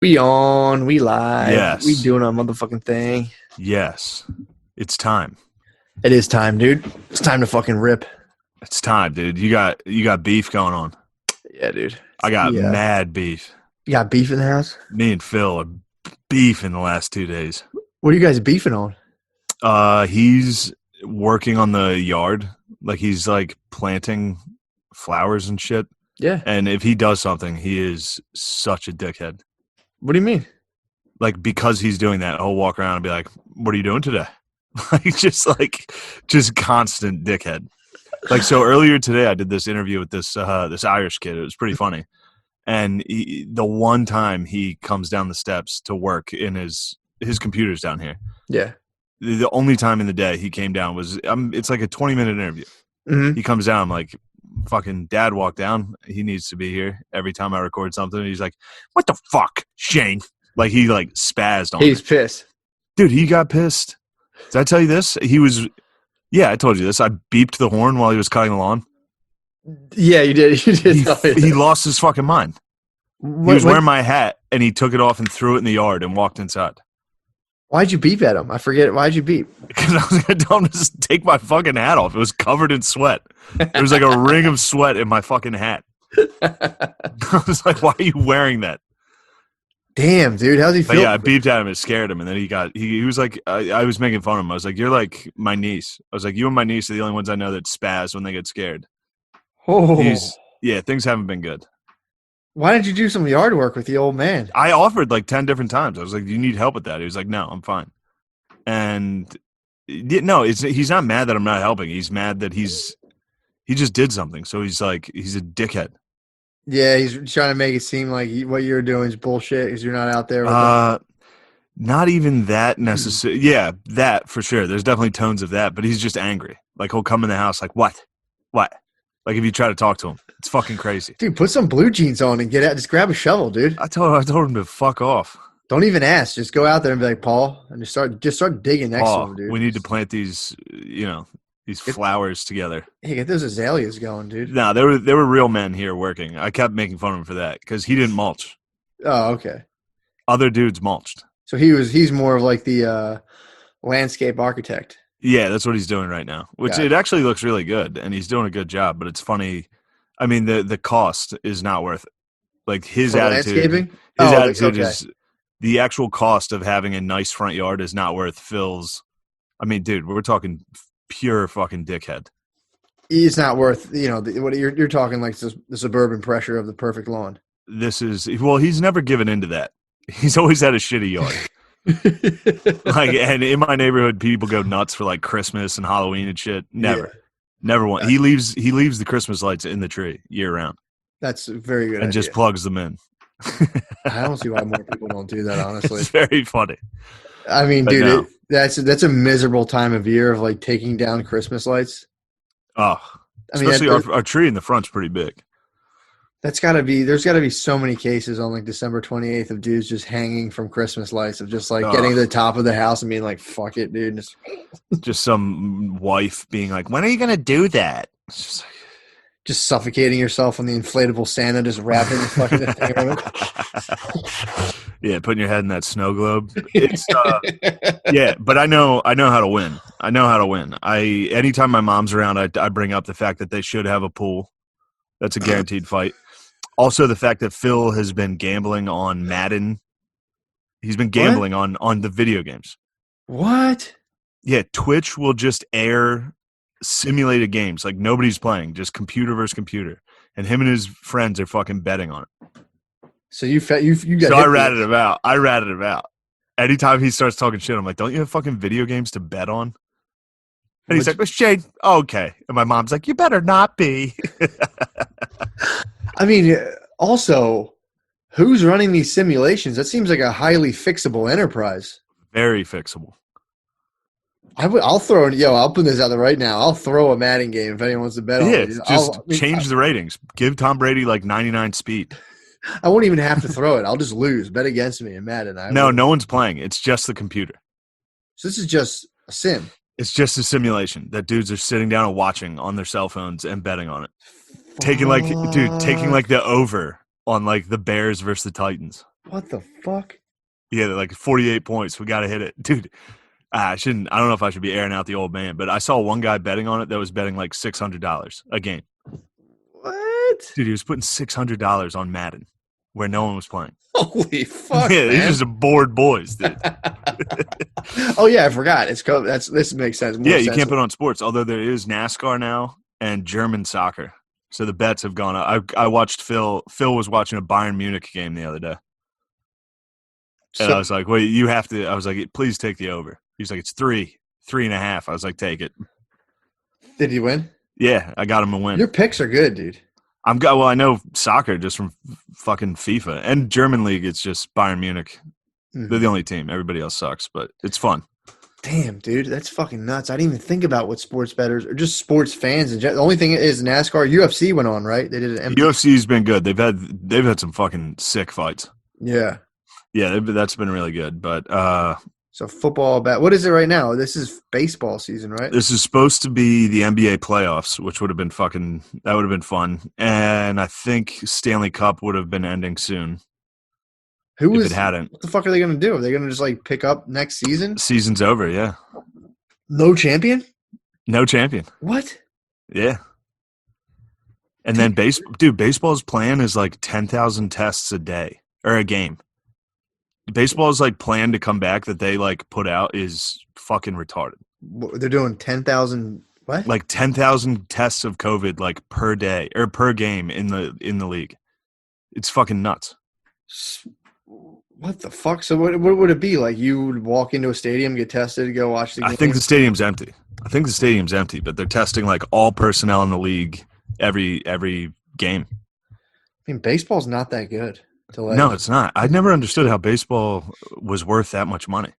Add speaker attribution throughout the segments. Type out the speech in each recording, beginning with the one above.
Speaker 1: We live. We
Speaker 2: Yes.
Speaker 1: doing our motherfucking thing.
Speaker 2: Yes. It's time.
Speaker 1: It is time, dude. It's time to fucking rip.
Speaker 2: It's time, dude. You got beef going on.
Speaker 1: Yeah, dude.
Speaker 2: I got
Speaker 1: Yeah.
Speaker 2: mad beef.
Speaker 1: You got beef in the house?
Speaker 2: Me and Phil are beef in the last 2 days.
Speaker 1: What are you guys beefing on?
Speaker 2: He's working on the yard. Like he's like planting flowers and shit.
Speaker 1: Yeah.
Speaker 2: And if he does something, he is such a dickhead.
Speaker 1: What do you mean?
Speaker 2: Like because he's doing that, he'll walk around and be like, "What are you doing today?" Just constant dickhead. Like so earlier today, I did this interview with this Irish kid. It was pretty funny. And the one time he comes down the steps to work in his computer's down here.
Speaker 1: Yeah.
Speaker 2: The only time in the day he came down was it's like a 20-minute interview.
Speaker 1: Mm-hmm.
Speaker 2: He comes down, I'm like, fucking dad walked down. He needs to be here every time I record something. He's like, "What the fuck, Shane?" Like he like spazzed on
Speaker 1: He's
Speaker 2: me.
Speaker 1: pissed.
Speaker 2: Dude, he got pissed. Did I tell you this? Yeah, I told you this. I beeped the horn while he was cutting the lawn.
Speaker 1: Yeah, you did. You did.
Speaker 2: He lost his fucking mind. He was wearing my hat, and he took it off and threw it in the yard and walked inside.
Speaker 1: Why'd you beep at him? I forget. Why'd you beep?
Speaker 2: Because I was going to tell him to just take my fucking hat off. It was covered in sweat. There was like a ring of sweat in my fucking hat. I was like, "Why are you wearing that?"
Speaker 1: Damn, dude. How's he
Speaker 2: But
Speaker 1: feel?
Speaker 2: yeah, I beeped at him. It scared him. And then he was like, I was making fun of him. I was like, "You're like my niece." I was like, "You and my niece are the only ones I know that spaz when they get scared."
Speaker 1: Oh.
Speaker 2: Yeah, things haven't been good.
Speaker 1: Why didn't you do some yard work with the old man?
Speaker 2: I offered like 10 different times. I was like, "Do you need help with that?" He was like, "No, I'm fine." And no, he's not mad that I'm not helping. He's mad that he just did something. So he's like, he's a dickhead.
Speaker 1: Yeah, he's trying to make it seem like what you're doing is bullshit because you're not out there with him.
Speaker 2: Not even that necessary. Yeah, that for sure. There's definitely tones of that, but he's just angry. Like he'll come in the house like, "What? Like if you try to talk to him, it's fucking crazy.
Speaker 1: Dude, put some blue jeans on and get out. Just grab a shovel, dude.
Speaker 2: I told him to fuck off.
Speaker 1: Don't even ask. Just go out there and be like, "Paul," and just start digging next to him, dude.
Speaker 2: We need to plant these, these flowers together.
Speaker 1: Hey, get those azaleas going, dude.
Speaker 2: No, there were real men here working. I kept making fun of him for that because he didn't mulch.
Speaker 1: Oh, okay.
Speaker 2: Other dudes mulched.
Speaker 1: So he's more of like the landscape architect.
Speaker 2: Yeah, that's what he's doing right now, which it actually looks really good, and he's doing a good job. But it's funny. I mean, the cost is not worth it. Like his
Speaker 1: For
Speaker 2: attitude.
Speaker 1: landscaping?
Speaker 2: His attitude is the actual cost of having a nice front yard is not worth Phil's. I mean, dude, we're talking pure fucking dickhead.
Speaker 1: It's not worth what you're talking like the suburban pressure of the perfect lawn.
Speaker 2: He's never given into that. He's always had a shitty yard. Like, and in my neighborhood, people go nuts for like Christmas and Halloween and shit. Never one. He leaves the Christmas lights in the tree year round.
Speaker 1: That's a very good.
Speaker 2: And just plugs them in.
Speaker 1: I don't see why more people don't do that. Honestly,
Speaker 2: it's very funny.
Speaker 1: I mean, but dude, that's a miserable time of year of like taking down Christmas lights.
Speaker 2: Oh, especially our tree in the front's pretty big.
Speaker 1: There's got to be so many cases on like December 28th of dudes just hanging from Christmas lights of just like getting to the top of the house and being like, "Fuck it, dude."
Speaker 2: Just some wife being like, "When are you going to do that?"
Speaker 1: Just suffocating yourself on the inflatable Santa, just wrapping the fucking thing around it.
Speaker 2: Yeah, putting your head in that snow globe. It's yeah, but I know how to win. Anytime my mom's around, I bring up the fact that they should have a pool. That's a guaranteed fight. Also, the fact that Phil has been gambling on Madden. He's been gambling on the video games.
Speaker 1: What?
Speaker 2: Yeah, Twitch will just air simulated games like nobody's playing, just computer versus computer, and him and his friends are fucking betting on it.
Speaker 1: So you got.
Speaker 2: So I ratted him out. Anytime he starts talking shit, I'm like, "Don't you have fucking video games to bet on?" And he's like, "Well, Shane, okay." And my mom's like, "You better not be."
Speaker 1: I mean, also, who's running these simulations? That seems like a highly fixable enterprise.
Speaker 2: Very fixable.
Speaker 1: I'll put this out there right now. I'll throw a Madden game if anyone wants to bet on it.
Speaker 2: Just change the ratings. Give Tom Brady like 99 speed.
Speaker 1: I won't even have to throw it. I'll just lose. Bet against me in Madden.
Speaker 2: No one's playing. It's just the computer.
Speaker 1: So this is just a sim.
Speaker 2: It's just a simulation that dudes are sitting down and watching on their cell phones and betting on it. Taking like the over on like the Bears versus the Titans.
Speaker 1: What the fuck?
Speaker 2: Yeah, like 48 points. We got to hit it. Dude, I don't know if I should be airing out the old man, but I saw one guy betting on it that was betting like $600 a game.
Speaker 1: What?
Speaker 2: Dude, he was putting $600 on Madden where no one was playing.
Speaker 1: Holy fuck,
Speaker 2: Yeah,
Speaker 1: man.
Speaker 2: these are just bored boys, dude.
Speaker 1: Oh, yeah, I forgot. It's COVID. This makes sense.
Speaker 2: Yeah, you can't put on sports, although there is NASCAR now and German soccer. So the bets have gone up. I watched Phil. Phil was watching a Bayern Munich game the other day. And I was like, well, you have to. I was like, please take the over. He's like, it's 3.5. I was like, take it.
Speaker 1: Did he win?
Speaker 2: Yeah, I got him a win.
Speaker 1: Your picks are good, dude.
Speaker 2: Well, I know soccer just from fucking FIFA. And German league, it's just Bayern Munich. Mm-hmm. They're the only team. Everybody else sucks, but it's fun.
Speaker 1: Damn, dude, that's fucking nuts. I didn't even think about what sports bettors or just sports fans. The only thing is NASCAR, UFC went on, right? They did an
Speaker 2: UFC's been good. They've had some fucking sick fights.
Speaker 1: Yeah.
Speaker 2: Yeah, that's been really good. But
Speaker 1: so football, what is it right now? This is baseball season, right?
Speaker 2: This is supposed to be the NBA playoffs, which would have been fun. And I think Stanley Cup would have been ending soon. If it hadn't.
Speaker 1: What the fuck are they going to do? Are they going to just like pick up next season?
Speaker 2: Season's over, yeah.
Speaker 1: No champion?
Speaker 2: No champion.
Speaker 1: What?
Speaker 2: Yeah. And then baseball's plan is like 10,000 tests a day or a game. Baseball's like plan to come back that they like put out is fucking retarded.
Speaker 1: They're doing 10,000 what?
Speaker 2: Like 10,000 tests of COVID like per day or per game in the league. It's fucking nuts.
Speaker 1: What the fuck? So what would it be? Like you would walk into a stadium, get tested, go watch the game?
Speaker 2: I think the stadium's empty. But they're testing like all personnel in the league every game.
Speaker 1: I mean, baseball's not that good.
Speaker 2: No, it's not. I never understood how baseball was worth that much money.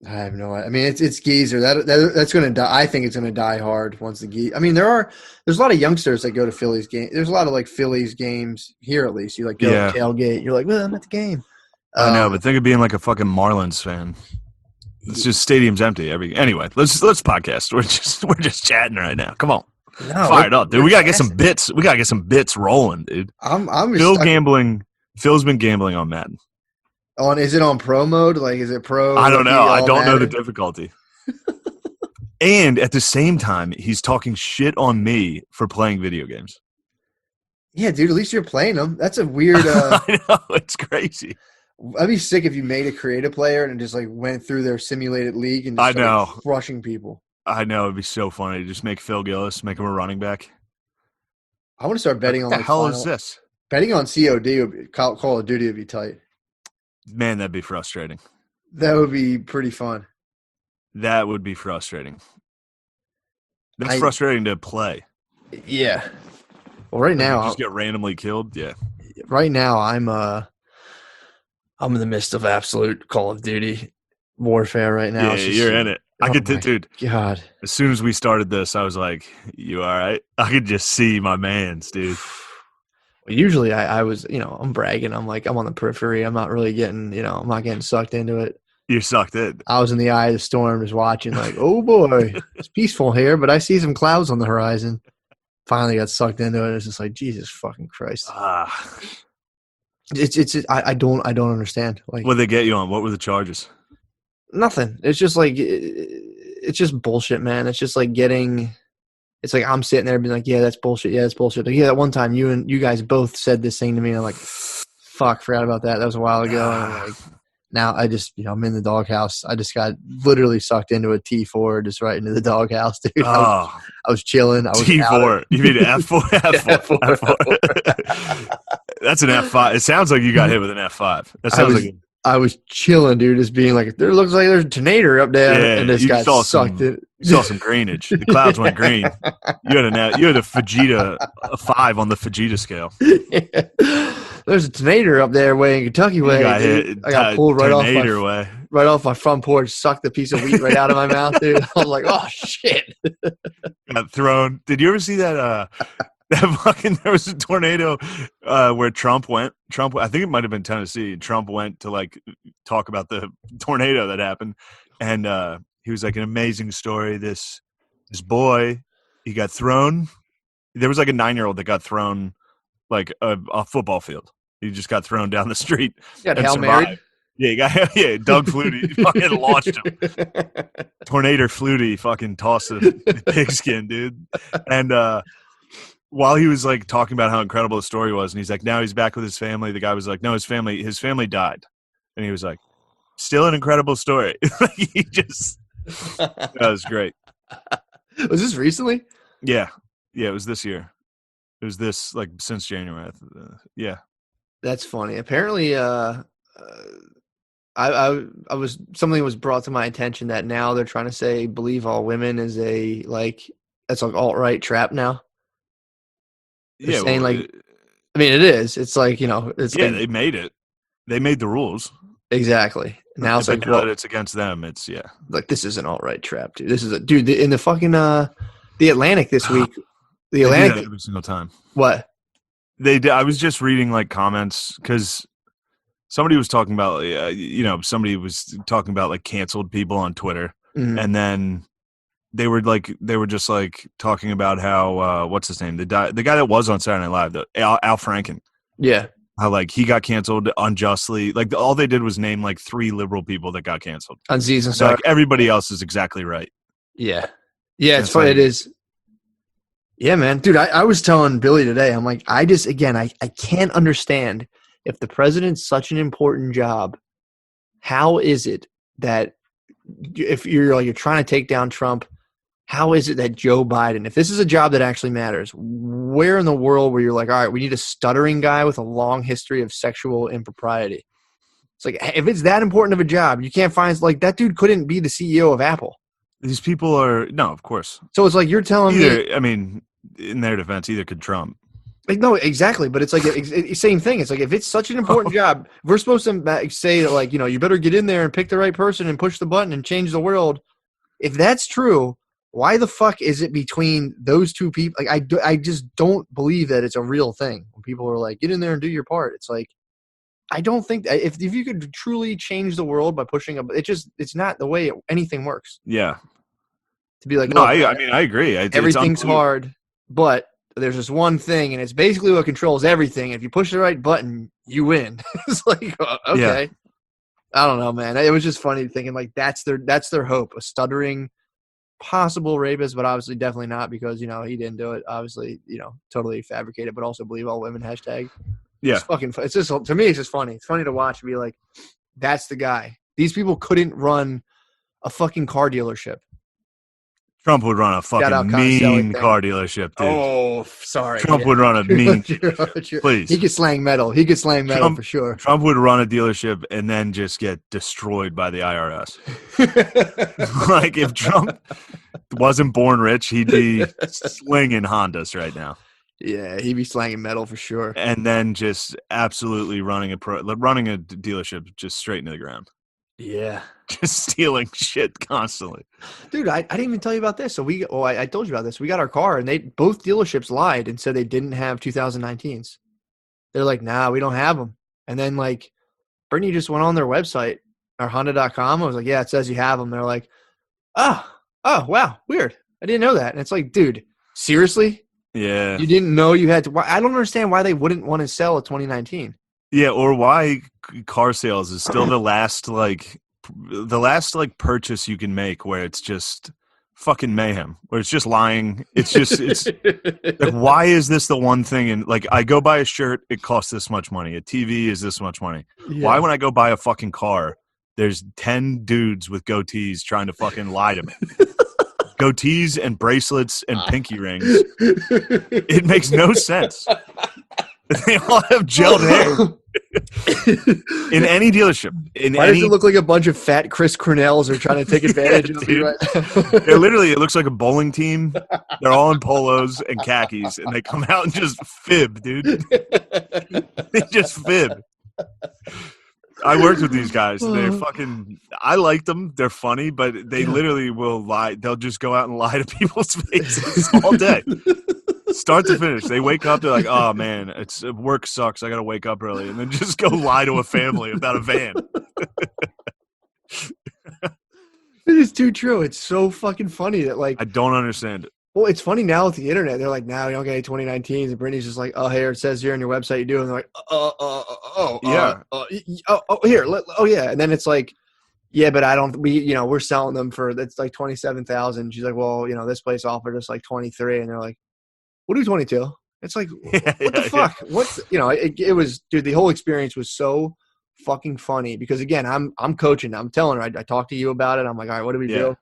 Speaker 1: I have no idea. I mean, it's geezer. That's going to die. I think it's going to die hard once the geese. I mean, there's a lot of youngsters that go to Phillies games. There's a lot of like Phillies games here at least. You like go tailgate. You're like, well, I'm at the game.
Speaker 2: I know, but think of being like a fucking Marlins fan. It's just stadium's empty anyway. Let's podcast. We're just chatting right now. Come on. No, fired up, dude. We gotta get some bits. We gotta get some bits rolling, dude. Phil's been gambling on Madden.
Speaker 1: Is it on pro mode? Like, is it pro?
Speaker 2: I don't know. I don't know the difficulty. And at the same time, he's talking shit on me for playing video games.
Speaker 1: Yeah, dude. At least you're playing them. That's a weird.
Speaker 2: I know, it's crazy.
Speaker 1: I'd be sick if you made a creative player and just like went through their simulated league and just started crushing people.
Speaker 2: I know, it'd be so funny to just make Phil Gillis, make him a running back.
Speaker 1: I want to start betting on.
Speaker 2: What the hell is this?
Speaker 1: Betting on COD, Call of Duty, would be tight.
Speaker 2: Man, that'd be frustrating.
Speaker 1: That would be pretty fun.
Speaker 2: That would be frustrating. That's frustrating to play.
Speaker 1: Yeah. Well, right now,
Speaker 2: just get randomly killed. Yeah.
Speaker 1: Right now, I'm in the midst of absolute Call of Duty warfare right now.
Speaker 2: Yeah, you're in it. I could, dude.
Speaker 1: God.
Speaker 2: As soon as we started this, I was like, "You all right?" I could just see my man's, dude.
Speaker 1: Well, usually, I was, I'm bragging. I'm like, I'm on the periphery. I'm not really getting, I'm not getting sucked into it.
Speaker 2: You're sucked in.
Speaker 1: I was in the eye of the storm, just watching, like, oh boy, it's peaceful here, but I see some clouds on the horizon. Finally, got sucked into it. It's just like, Jesus fucking Christ. I don't understand. Like,
Speaker 2: what did they get you on? What were the charges?
Speaker 1: Nothing. It's just like it's just bullshit, man. It's just like it's like I'm sitting there being like, yeah, that's bullshit. Yeah, that's bullshit. Like, yeah, that one time you guys both said this thing to me, and I'm like, fuck, forgot about that. That was a while ago. And I'm like, now I just I'm in the doghouse. I just got literally sucked into a T4, just right into the doghouse, dude. I was chilling. I was
Speaker 2: T4. You mean F4? F4. That's an F5. It sounds like you got hit with an F5. That sounds like
Speaker 1: I was chilling, dude, just being like, there looks like there's a tornado up there, and this guy sucked it.
Speaker 2: You saw some greenage. The clouds went green. You had a Vegeta, a 5 on the Vegeta scale.
Speaker 1: Yeah. There's a tornado up there way in Kentucky way.
Speaker 2: I got pulled right
Speaker 1: off my front porch, sucked the piece of wheat right out of my mouth, dude. I was like, oh shit.
Speaker 2: Got thrown. Did you ever see that? There was a tornado where Trump, I think it might have been Tennessee. Trump went to like talk about the tornado that happened, and he was like, an amazing story. This boy, he got thrown. There was like a 9-year-old that got thrown like a football field, He just got thrown down the street
Speaker 1: Got
Speaker 2: and
Speaker 1: Hail
Speaker 2: survived.
Speaker 1: Mary.
Speaker 2: Yeah, Doug Flutie fucking launched him. Tornado Flutie fucking tossed the pigskin, dude. And while he was like talking about how incredible the story was, and he's like, now he's back with his family. The guy was like, no, his family died, and he was like, still an incredible story. He just that was great.
Speaker 1: Was this recently?
Speaker 2: Yeah, it was this year. It was this like since January. Yeah,
Speaker 1: that's funny. Apparently, I was something was brought to my attention that now they're trying to say believe all women is a like that's like alt-right trap now. They're saying like, I mean, it is. It's like, it's like,
Speaker 2: they made it. They made the rules.
Speaker 1: Exactly. Now it's like, well,
Speaker 2: it's against them. It's
Speaker 1: like this is an alt-right trap, dude. This is in the fucking the Atlantic this week. The Atlantic
Speaker 2: do that every single time.
Speaker 1: What
Speaker 2: they did? I was just reading like comments because somebody was talking about, somebody was talking about like canceled people on Twitter, and then they were just like talking about how what's his name, the guy that was on Saturday Night Live, Al Franken.
Speaker 1: Yeah.
Speaker 2: How like he got canceled unjustly. Like all they did was name like 3 liberal people that got canceled.
Speaker 1: On season,
Speaker 2: so like everybody else is exactly right.
Speaker 1: Yeah, it's funny. It is. Yeah, man, dude. I was telling Billy today. I'm like, I can't understand if the president's such an important job. How is it that if you're trying to take down Trump, how is it that Joe Biden, if this is a job that actually matters, where in the world where you're like, all right, we need a stuttering guy with a long history of sexual impropriety? It's like, if it's that important of a job, you can't find, like, that dude couldn't be the CEO of Apple.
Speaker 2: These people are, no, of course.
Speaker 1: So it's like you're telling me.
Speaker 2: I mean, in their defense, either could Trump.
Speaker 1: Like, no, exactly. But it's like, same thing. It's like, if it's such an important job, we're supposed to say that, like, you better get in there and pick the right person and push the button and change the world. If that's true, why the fuck is it between those two people? Like, I just don't believe that it's a real thing. When people are like, get in there and do your part. It's like, I don't think if you could truly change the world by pushing it's not the way anything works.
Speaker 2: Yeah.
Speaker 1: To be like,
Speaker 2: no, I mean, I agree.
Speaker 1: Everything's hard, but there's this one thing, and it's basically what controls everything. If you push the right button, you win. It's like, okay. Yeah. I don't know, man. It was just funny thinking like that's their hope, a stuttering possible rapist, but obviously definitely not, because he didn't do it. Obviously, totally fabricated, but also believe all women hashtag.
Speaker 2: Yeah,
Speaker 1: it's fucking. It's just, to me, it's just funny. It's funny to watch and be like, that's the guy. These people couldn't run a fucking car dealership.
Speaker 2: Trump would run a fucking mean car dealership, dude.
Speaker 1: Oh, sorry.
Speaker 2: Trump would run a mean. Please.
Speaker 1: He could slang metal. Trump,
Speaker 2: for
Speaker 1: sure.
Speaker 2: Trump would run a dealership and then just get destroyed by the IRS. Like, if Trump wasn't born rich, he'd be slinging Hondas right now.
Speaker 1: Yeah, he'd be slanging metal for sure.
Speaker 2: And then just absolutely running a dealership just straight into the ground.
Speaker 1: Yeah.
Speaker 2: Just stealing shit constantly.
Speaker 1: Dude, I didn't even tell you about this. So I told you about this. We got our car, and both dealerships lied and said they didn't have 2019s. They're like, nah, we don't have them. And then, like, Brittany just went on their website, or Honda.com. I was like, yeah, it says you have them. They're like, oh, wow, weird. I didn't know that. And it's like, dude, seriously?
Speaker 2: Yeah.
Speaker 1: You didn't know you had to? I don't understand why they wouldn't want to sell a 2019.
Speaker 2: Yeah, or why car sales is still the last purchase you can make where it's just fucking mayhem, where it's just lying. It's like, why is this the one thing? And like, I go buy a shirt, it costs this much money. A TV is this much money. Yeah. Why, when I go buy a fucking car, there's 10 dudes with goatees trying to fucking lie to me? Goatees and bracelets and pinky rings. It makes no sense. They all have gelled hair. In any dealership.
Speaker 1: Why does it look like a bunch of fat Chris Cornells are trying to take advantage of you right now?
Speaker 2: Literally, it looks like a bowling team. They're all in polos and khakis, and they come out and just fib, dude. They just fib. I worked with these guys. They're fucking – I like them. They're funny, but they literally will lie. They'll just go out and lie to people's faces all day. Start to finish. They wake up, they're like, oh, man, work sucks. I got to wake up early. And then just go lie to a family about a van.
Speaker 1: It is too true. It's so fucking funny that, like –
Speaker 2: I don't understand it.
Speaker 1: Well, it's funny now with the internet. They're like, now you don't get any 2019s. And Brittany's just like, oh, here, it says here on your website you do. And they're like, here. Oh, yeah. And then it's like, yeah, but I don't, we're selling them for, it's like 27,000. She's like, well, this place offered us like 23. And they're like, we'll do 22. It's like, what the fuck? What's, it was, dude, the whole experience was so fucking funny because again, I'm coaching. I'm telling her, I talked to you about it. I'm like, all right, what do we do?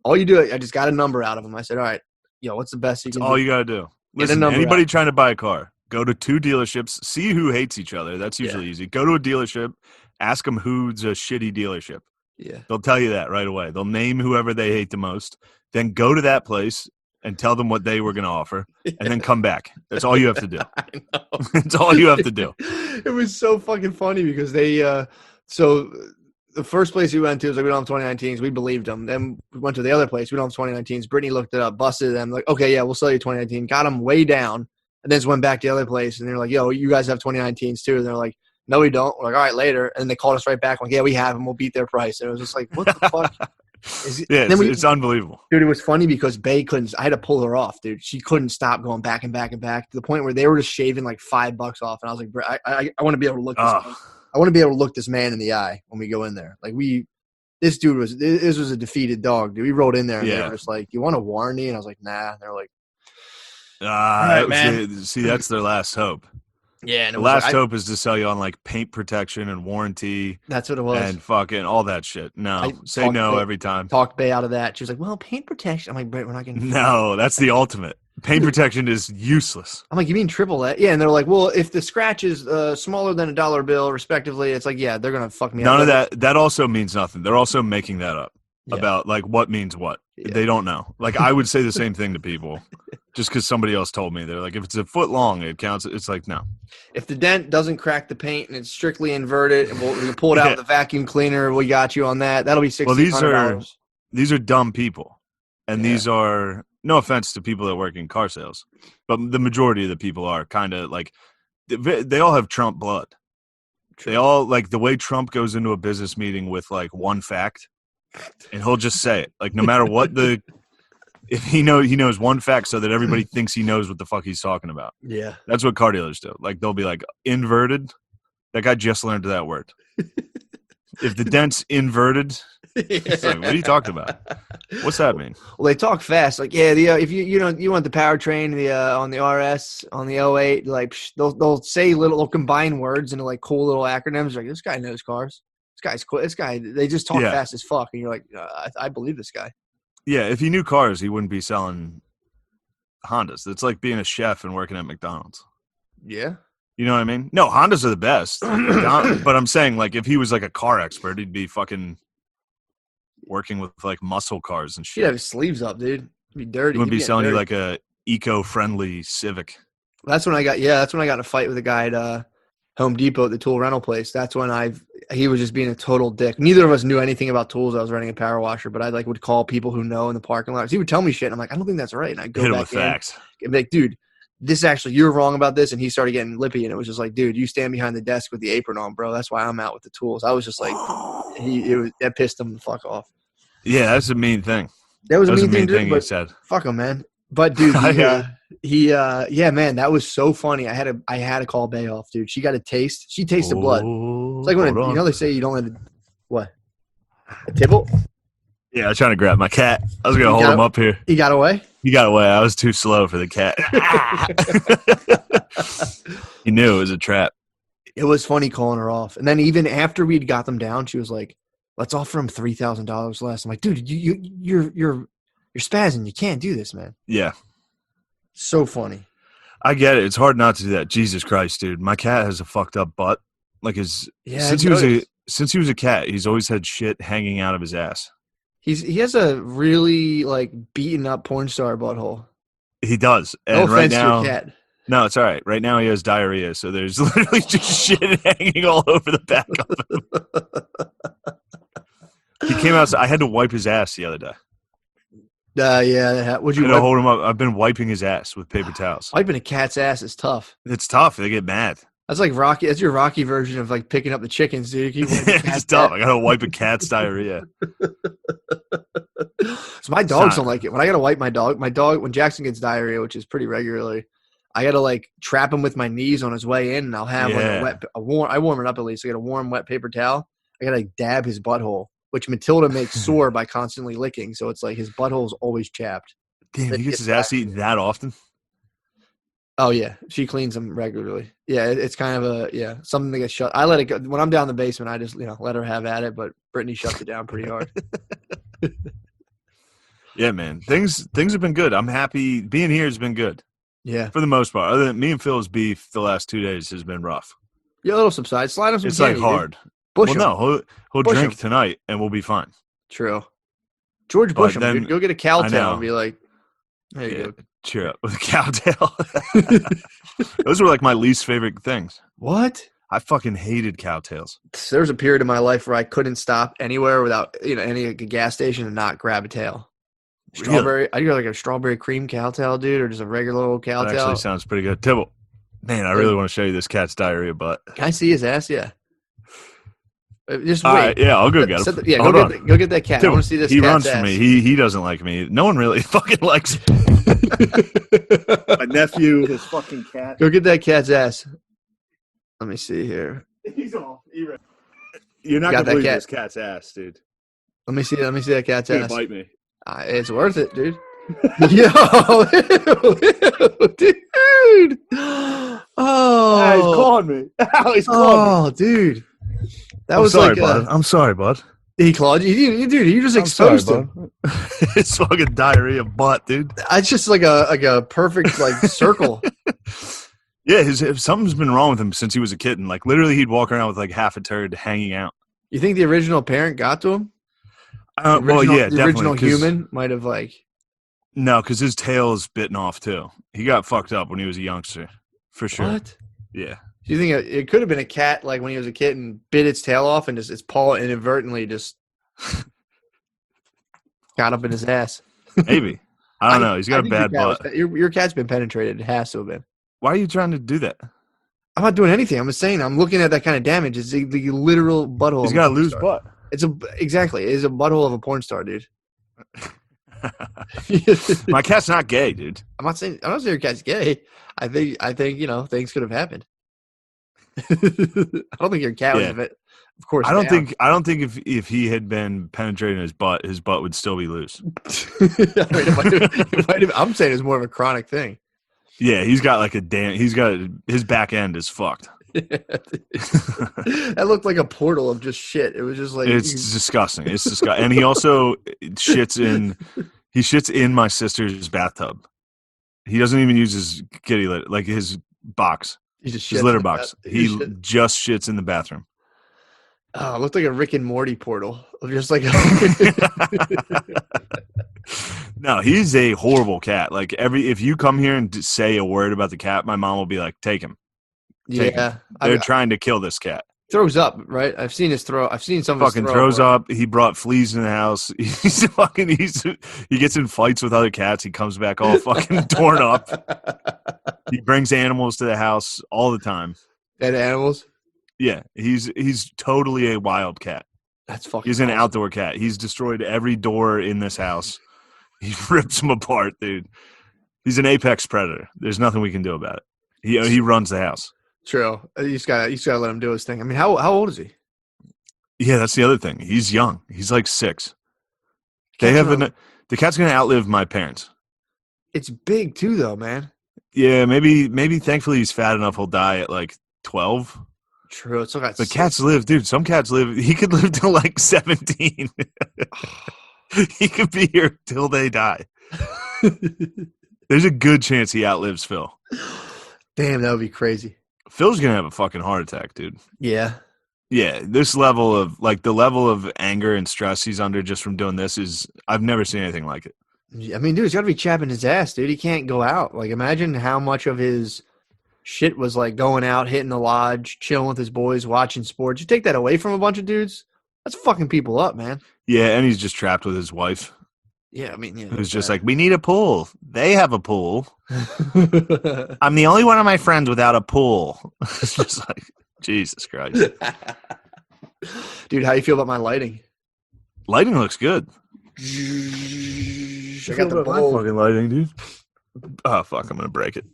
Speaker 1: All you do, I just got a number out of him. I said, all right, what's the best you can do?
Speaker 2: All you got to do. Listen, anybody trying to buy a car, go to 2 dealerships, see who hates each other. That's usually easy. Go to a dealership, ask them who's a shitty dealership.
Speaker 1: Yeah.
Speaker 2: They'll tell you that right away. They'll name whoever they hate the most. Then go to that place and tell them what they were going to offer and then come back. That's all you have to do.
Speaker 1: I know.
Speaker 2: That's all you have to do.
Speaker 1: It was so fucking funny because they so the first place we went to was like, we don't have 2019s. We believed them. Then we went to the other place. We don't have 2019s. Brittany looked it up, busted them. Like, okay, yeah, we'll sell you 2019. Got them way down. And then just went back to the other place. And they're like, yo, you guys have 2019s too. And they're like, no, we don't. We're like, all right, later. And they called us right back. Like, yeah, we have them. We'll beat their price. And it was just like, what the fuck?
Speaker 2: It's unbelievable.
Speaker 1: Dude, it was funny because Bay couldn't – I had to pull her off, dude. She couldn't stop going back and back and back to the point where they were just shaving like $5 off. And I was like, bro, I want to be able to look this I want to be able to look this man in the eye when we go in there. Like this was a defeated dog, dude. We rolled in there and they were just like, you want a warranty? And I was like, nah. And they're like,
Speaker 2: right, man. See, that's their last hope.
Speaker 1: Yeah. And
Speaker 2: the last hope is to sell you on like paint protection and warranty.
Speaker 1: That's what it was.
Speaker 2: And fucking all that shit. No. Say no every time.
Speaker 1: Talked Bay out of that. She was like, well, paint protection. I'm like, we're not getting.
Speaker 2: No, that's the ultimate. Paint protection is useless.
Speaker 1: I'm like, you mean triple that? Yeah, and they're like, well, if the scratch is smaller than $1 bill, respectively, it's like, yeah, they're gonna fuck me up.
Speaker 2: None of that. That also means nothing. They're also making that up about like what means what. Yeah. They don't know. Like I would say the same thing to people, just because somebody else told me. They're like, if it's a foot long, it counts. It's like no.
Speaker 1: If the dent doesn't crack the paint and it's strictly inverted, and we'll pull it out with the vacuum cleaner. We got you on that. That'll be $1,600.
Speaker 2: Well, these are dumb people, and these are. No offense to people that work in car sales, but the majority of the people are kind of like they all have Trump blood. True. They all like the way Trump goes into a business meeting with like one fact, and he'll just say it like no matter what if he knows one fact so that everybody thinks he knows what the fuck he's talking about.
Speaker 1: Yeah,
Speaker 2: that's what car dealers do. Like they'll be like inverted. That guy just learned that word. If the dent's inverted. It's like, what are you talking about? What's that mean?
Speaker 1: Well, they talk fast. Like, yeah, if you want the powertrain, on the RS, on the '08, like they'll say they'll combine words into like cool little acronyms. Like this guy knows cars. This guy's cool. This guy, they just talk fast as fuck, and you're like, I believe this guy. Yeah,
Speaker 2: if he knew cars, he wouldn't be selling Hondas. It's like being a chef and working at McDonald's.
Speaker 1: Yeah.
Speaker 2: You know what I mean? No, Hondas are the best. But I'm saying, like, if he was like a car expert, he'd be fucking working with like muscle cars and shit.
Speaker 1: He'd have his sleeves up, dude. It'd be dirty.
Speaker 2: He wouldn't be selling you like a eco-friendly Civic.
Speaker 1: That's when I got in a fight with a guy at Home Depot at the tool rental place. That's when he was just being a total dick. Neither of us knew anything about tools. I was running a power washer, but I like would call people who know in the parking lot. He would tell me shit. And I'm like, I don't think that's right. And I go
Speaker 2: hit him
Speaker 1: back
Speaker 2: with facts.
Speaker 1: And be like, dude, this actually, you're wrong about this. And he started getting lippy, and it was just like, dude, you stand behind the desk with the apron on, bro. That's why I'm out with the tools. I was just like, that pissed him the fuck off.
Speaker 2: Yeah, that's a mean thing.
Speaker 1: That was a mean thing
Speaker 2: he said.
Speaker 1: Fuck him, man. But dude, man, that was so funny. I had to call Bay off, dude. She got a taste. She tasted blood. It's like when they say you don't let what a tibble.
Speaker 2: Yeah, I was trying to grab my cat. I was gonna hold him up here.
Speaker 1: He got away.
Speaker 2: He got away. I was too slow for the cat. He knew it was a trap.
Speaker 1: It was funny calling her off, and then even after we'd got them down, she was like, let's offer him $3,000 less. I'm like, dude, you're spazzing. You can't do this, man.
Speaker 2: Yeah.
Speaker 1: So funny.
Speaker 2: I get it. It's hard not to do that. Jesus Christ, dude. My cat has a fucked up butt. Like since he was a cat, he's always had shit hanging out of his ass.
Speaker 1: He has a really like beaten up porn star butthole.
Speaker 2: He does. And no offense to your cat. No, it's all right. Right now he has diarrhea, so there's literally just shit hanging all over the back of him. He came out. I had to wipe his ass the other day.
Speaker 1: Yeah. Would you
Speaker 2: hold him up? I've been wiping his ass with paper towels.
Speaker 1: Wiping a cat's ass is tough.
Speaker 2: It's tough. They get mad.
Speaker 1: That's like Rocky. That's your Rocky version of like picking up the chickens, dude.
Speaker 2: It's tough. I gotta wipe a cat's diarrhea.
Speaker 1: So my dogs don't like it. When I gotta wipe my dog, when Jackson gets diarrhea, which is pretty regularly, I gotta like trap him with my knees on his way in, and I'll have like I warm it up at least. I get a warm wet paper towel. I gotta like dab his butthole, which Matilda makes sore by constantly licking. So it's like his butthole is always chapped.
Speaker 2: Damn, he gets his ass eaten that often?
Speaker 1: Oh yeah, she cleans them regularly. Yeah, it's kind of something that gets shut. I let it go when I'm down in the basement. I just let her have at it, but Brittany shuts it down pretty hard.
Speaker 2: Yeah, man, things have been good. I'm happy being here has been good.
Speaker 1: Yeah,
Speaker 2: for the most part. Other than me and Phil's beef, the last 2 days has been rough.
Speaker 1: Yeah, a little subside. Slide him some.
Speaker 2: It's
Speaker 1: candy,
Speaker 2: like hard.
Speaker 1: Bush
Speaker 2: well,
Speaker 1: him.
Speaker 2: No, he'll drink tonight, and we'll be fine.
Speaker 1: True. George Bush him, dude. Go get a cow tail and be like, "There you go."
Speaker 2: Cheer up with a cow tail. Those were like my least favorite things.
Speaker 1: What?
Speaker 2: I fucking hated cow tails.
Speaker 1: There was a period in my life where I couldn't stop anywhere without any gas station and not grab a tail. Strawberry. Really? I do like a strawberry cream cow tail, dude, or just a regular old cow tail.
Speaker 2: Actually sounds pretty good. Tibble, man, I really want to show you this cat's diarrhea butt.
Speaker 1: Can I see his ass? Yeah. Just wait.
Speaker 2: Right, yeah, I'll go get him.
Speaker 1: Go get that cat.
Speaker 2: Tibble,
Speaker 1: I want to see this.
Speaker 2: He
Speaker 1: cat's
Speaker 2: runs
Speaker 1: ass.
Speaker 2: for me. He doesn't like me. No one really fucking likes me. My nephew, his fucking cat.
Speaker 1: Go get that cat's ass. Let me see here.
Speaker 2: He's off. You're not gonna believe this cat's ass, dude.
Speaker 1: Let me see that cat's ass.
Speaker 2: Bite me.
Speaker 1: It's worth it, dude. Yo, dude. Oh,
Speaker 2: he's calling me. He's calling me.
Speaker 1: Dude.
Speaker 2: I'm sorry, bud.
Speaker 1: He clawed you, dude. You just exposed him.
Speaker 2: It's fucking diarrhea butt, dude.
Speaker 1: It's just like a perfect circle.
Speaker 2: Yeah, something's been wrong with him since he was a kitten. Like literally, he'd walk around with like half a turd hanging out.
Speaker 1: You think the original parent got to him?
Speaker 2: The
Speaker 1: original human might have
Speaker 2: No, because his tail is bitten off too. He got fucked up when he was a youngster, for sure.
Speaker 1: What?
Speaker 2: Yeah.
Speaker 1: Do you think it could have been a cat like when he was a kitten, bit its tail off and just its paw inadvertently just got up in his ass?
Speaker 2: Maybe. I don't know. He's got a bad butt.
Speaker 1: Your cat's been penetrated. It has to have been.
Speaker 2: Why are you trying to do that?
Speaker 1: I'm not doing anything. I'm just saying I'm looking at that kind of damage. It's the literal butthole.
Speaker 2: He's got a loose butt.
Speaker 1: It's a butthole of a porn star, dude.
Speaker 2: My cat's not gay, dude.
Speaker 1: I'm not saying your cat's gay. I think things could have happened. I don't think your cat was a bit. Of course,
Speaker 2: I don't think if he had been penetrating his butt would still be loose.
Speaker 1: I'm saying it's more of a chronic thing.
Speaker 2: Yeah, his back end is fucked.
Speaker 1: That looked like a portal of just shit. It was just like
Speaker 2: it's disgusting. It's disgusting. And he also shits in my sister's bathtub. He doesn't even use his kitty litter, like his box. His litter box. He just shits in the bathroom.
Speaker 1: Oh, it looked like a Rick and Morty portal. Just like
Speaker 2: No, he's a horrible cat. Like if you come here and say a word about the cat, my mom will be like, "Take him."
Speaker 1: Yeah,
Speaker 2: they're trying to kill this cat.
Speaker 1: Throws up, right? I've seen his throw. I've seen some of his
Speaker 2: fucking throws up. He brought fleas in the house. He gets in fights with other cats. He comes back all fucking torn up. He brings animals to the house all the time.
Speaker 1: Dead animals?
Speaker 2: Yeah, he's totally a wild cat.
Speaker 1: That's fucking.
Speaker 2: He's an outdoor cat. He's destroyed every door in this house. He rips them apart, dude. He's an apex predator. There's nothing we can do about it. He runs the house.
Speaker 1: True. You just gotta let him do his thing. I mean, how old is he?
Speaker 2: Yeah, that's the other thing. He's young. He's like 6. The cat's gonna outlive my parents.
Speaker 1: It's big too, though, man.
Speaker 2: Yeah, maybe. Thankfully, he's fat enough. He'll die at like 12.
Speaker 1: True. It's got.
Speaker 2: But cats live, dude. Some cats live. He could live till like 17. He could be here till they die. There's a good chance he outlives Phil.
Speaker 1: Damn, that would be crazy.
Speaker 2: Phil's gonna have a fucking heart attack, dude.
Speaker 1: Yeah.
Speaker 2: Yeah, this level of the level of anger and stress he's under just from doing this I've never seen anything like it.
Speaker 1: I mean, dude, he's got to be chapping his ass, dude. He can't go out. Like, imagine how much of his shit was like going out, hitting the lodge, chilling with his boys, watching sports. You take that away from a bunch of dudes, that's fucking people up, man.
Speaker 2: Yeah, and he's just trapped with his wife.
Speaker 1: Yeah, I mean, yeah.
Speaker 2: It was just like, we need a pool. They have a pool. I'm the only one of my friends without a pool. It's just like, Jesus Christ.
Speaker 1: Dude, how you feel about my lighting?
Speaker 2: Lighting looks good.
Speaker 1: I got the
Speaker 2: my
Speaker 1: bulb.
Speaker 2: fucking lighting, dude. Oh fuck! I'm gonna break it.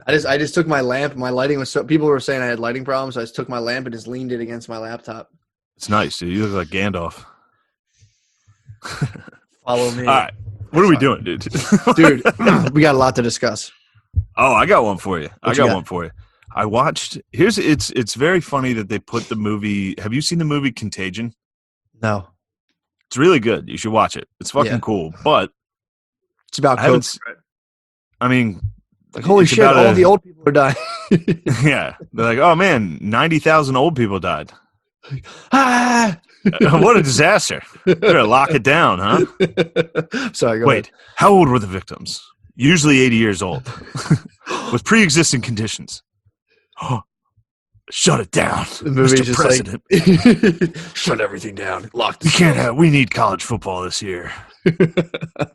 Speaker 1: I just took my lamp. My lighting was so. People were saying I had lighting problems, so I just took my lamp and just leaned it against my laptop.
Speaker 2: It's nice, dude. You look like Gandalf.
Speaker 1: Follow me.
Speaker 2: All right, what are we doing, dude?
Speaker 1: Dude, we got a lot to discuss.
Speaker 2: Oh, I got one for you.
Speaker 1: What you got?
Speaker 2: One for you. I watched. It's very funny that they put the movie. Have you seen the movie Contagion?
Speaker 1: No.
Speaker 2: It's really good. You should watch it. It's fucking cool. But
Speaker 1: it's about COVID.
Speaker 2: I mean,
Speaker 1: like holy shit! All the old people are dying.
Speaker 2: Yeah, they're like, oh man, 90,000 old people died. What a disaster! Better lock it down, huh?
Speaker 1: Sorry.
Speaker 2: Wait,
Speaker 1: ahead.
Speaker 2: How old were the victims? Usually 80 years old, with pre-existing conditions. Shut it down,
Speaker 1: the movie's
Speaker 2: Mr. President.
Speaker 1: Like, shut everything down. Lock.
Speaker 2: We need college football this year.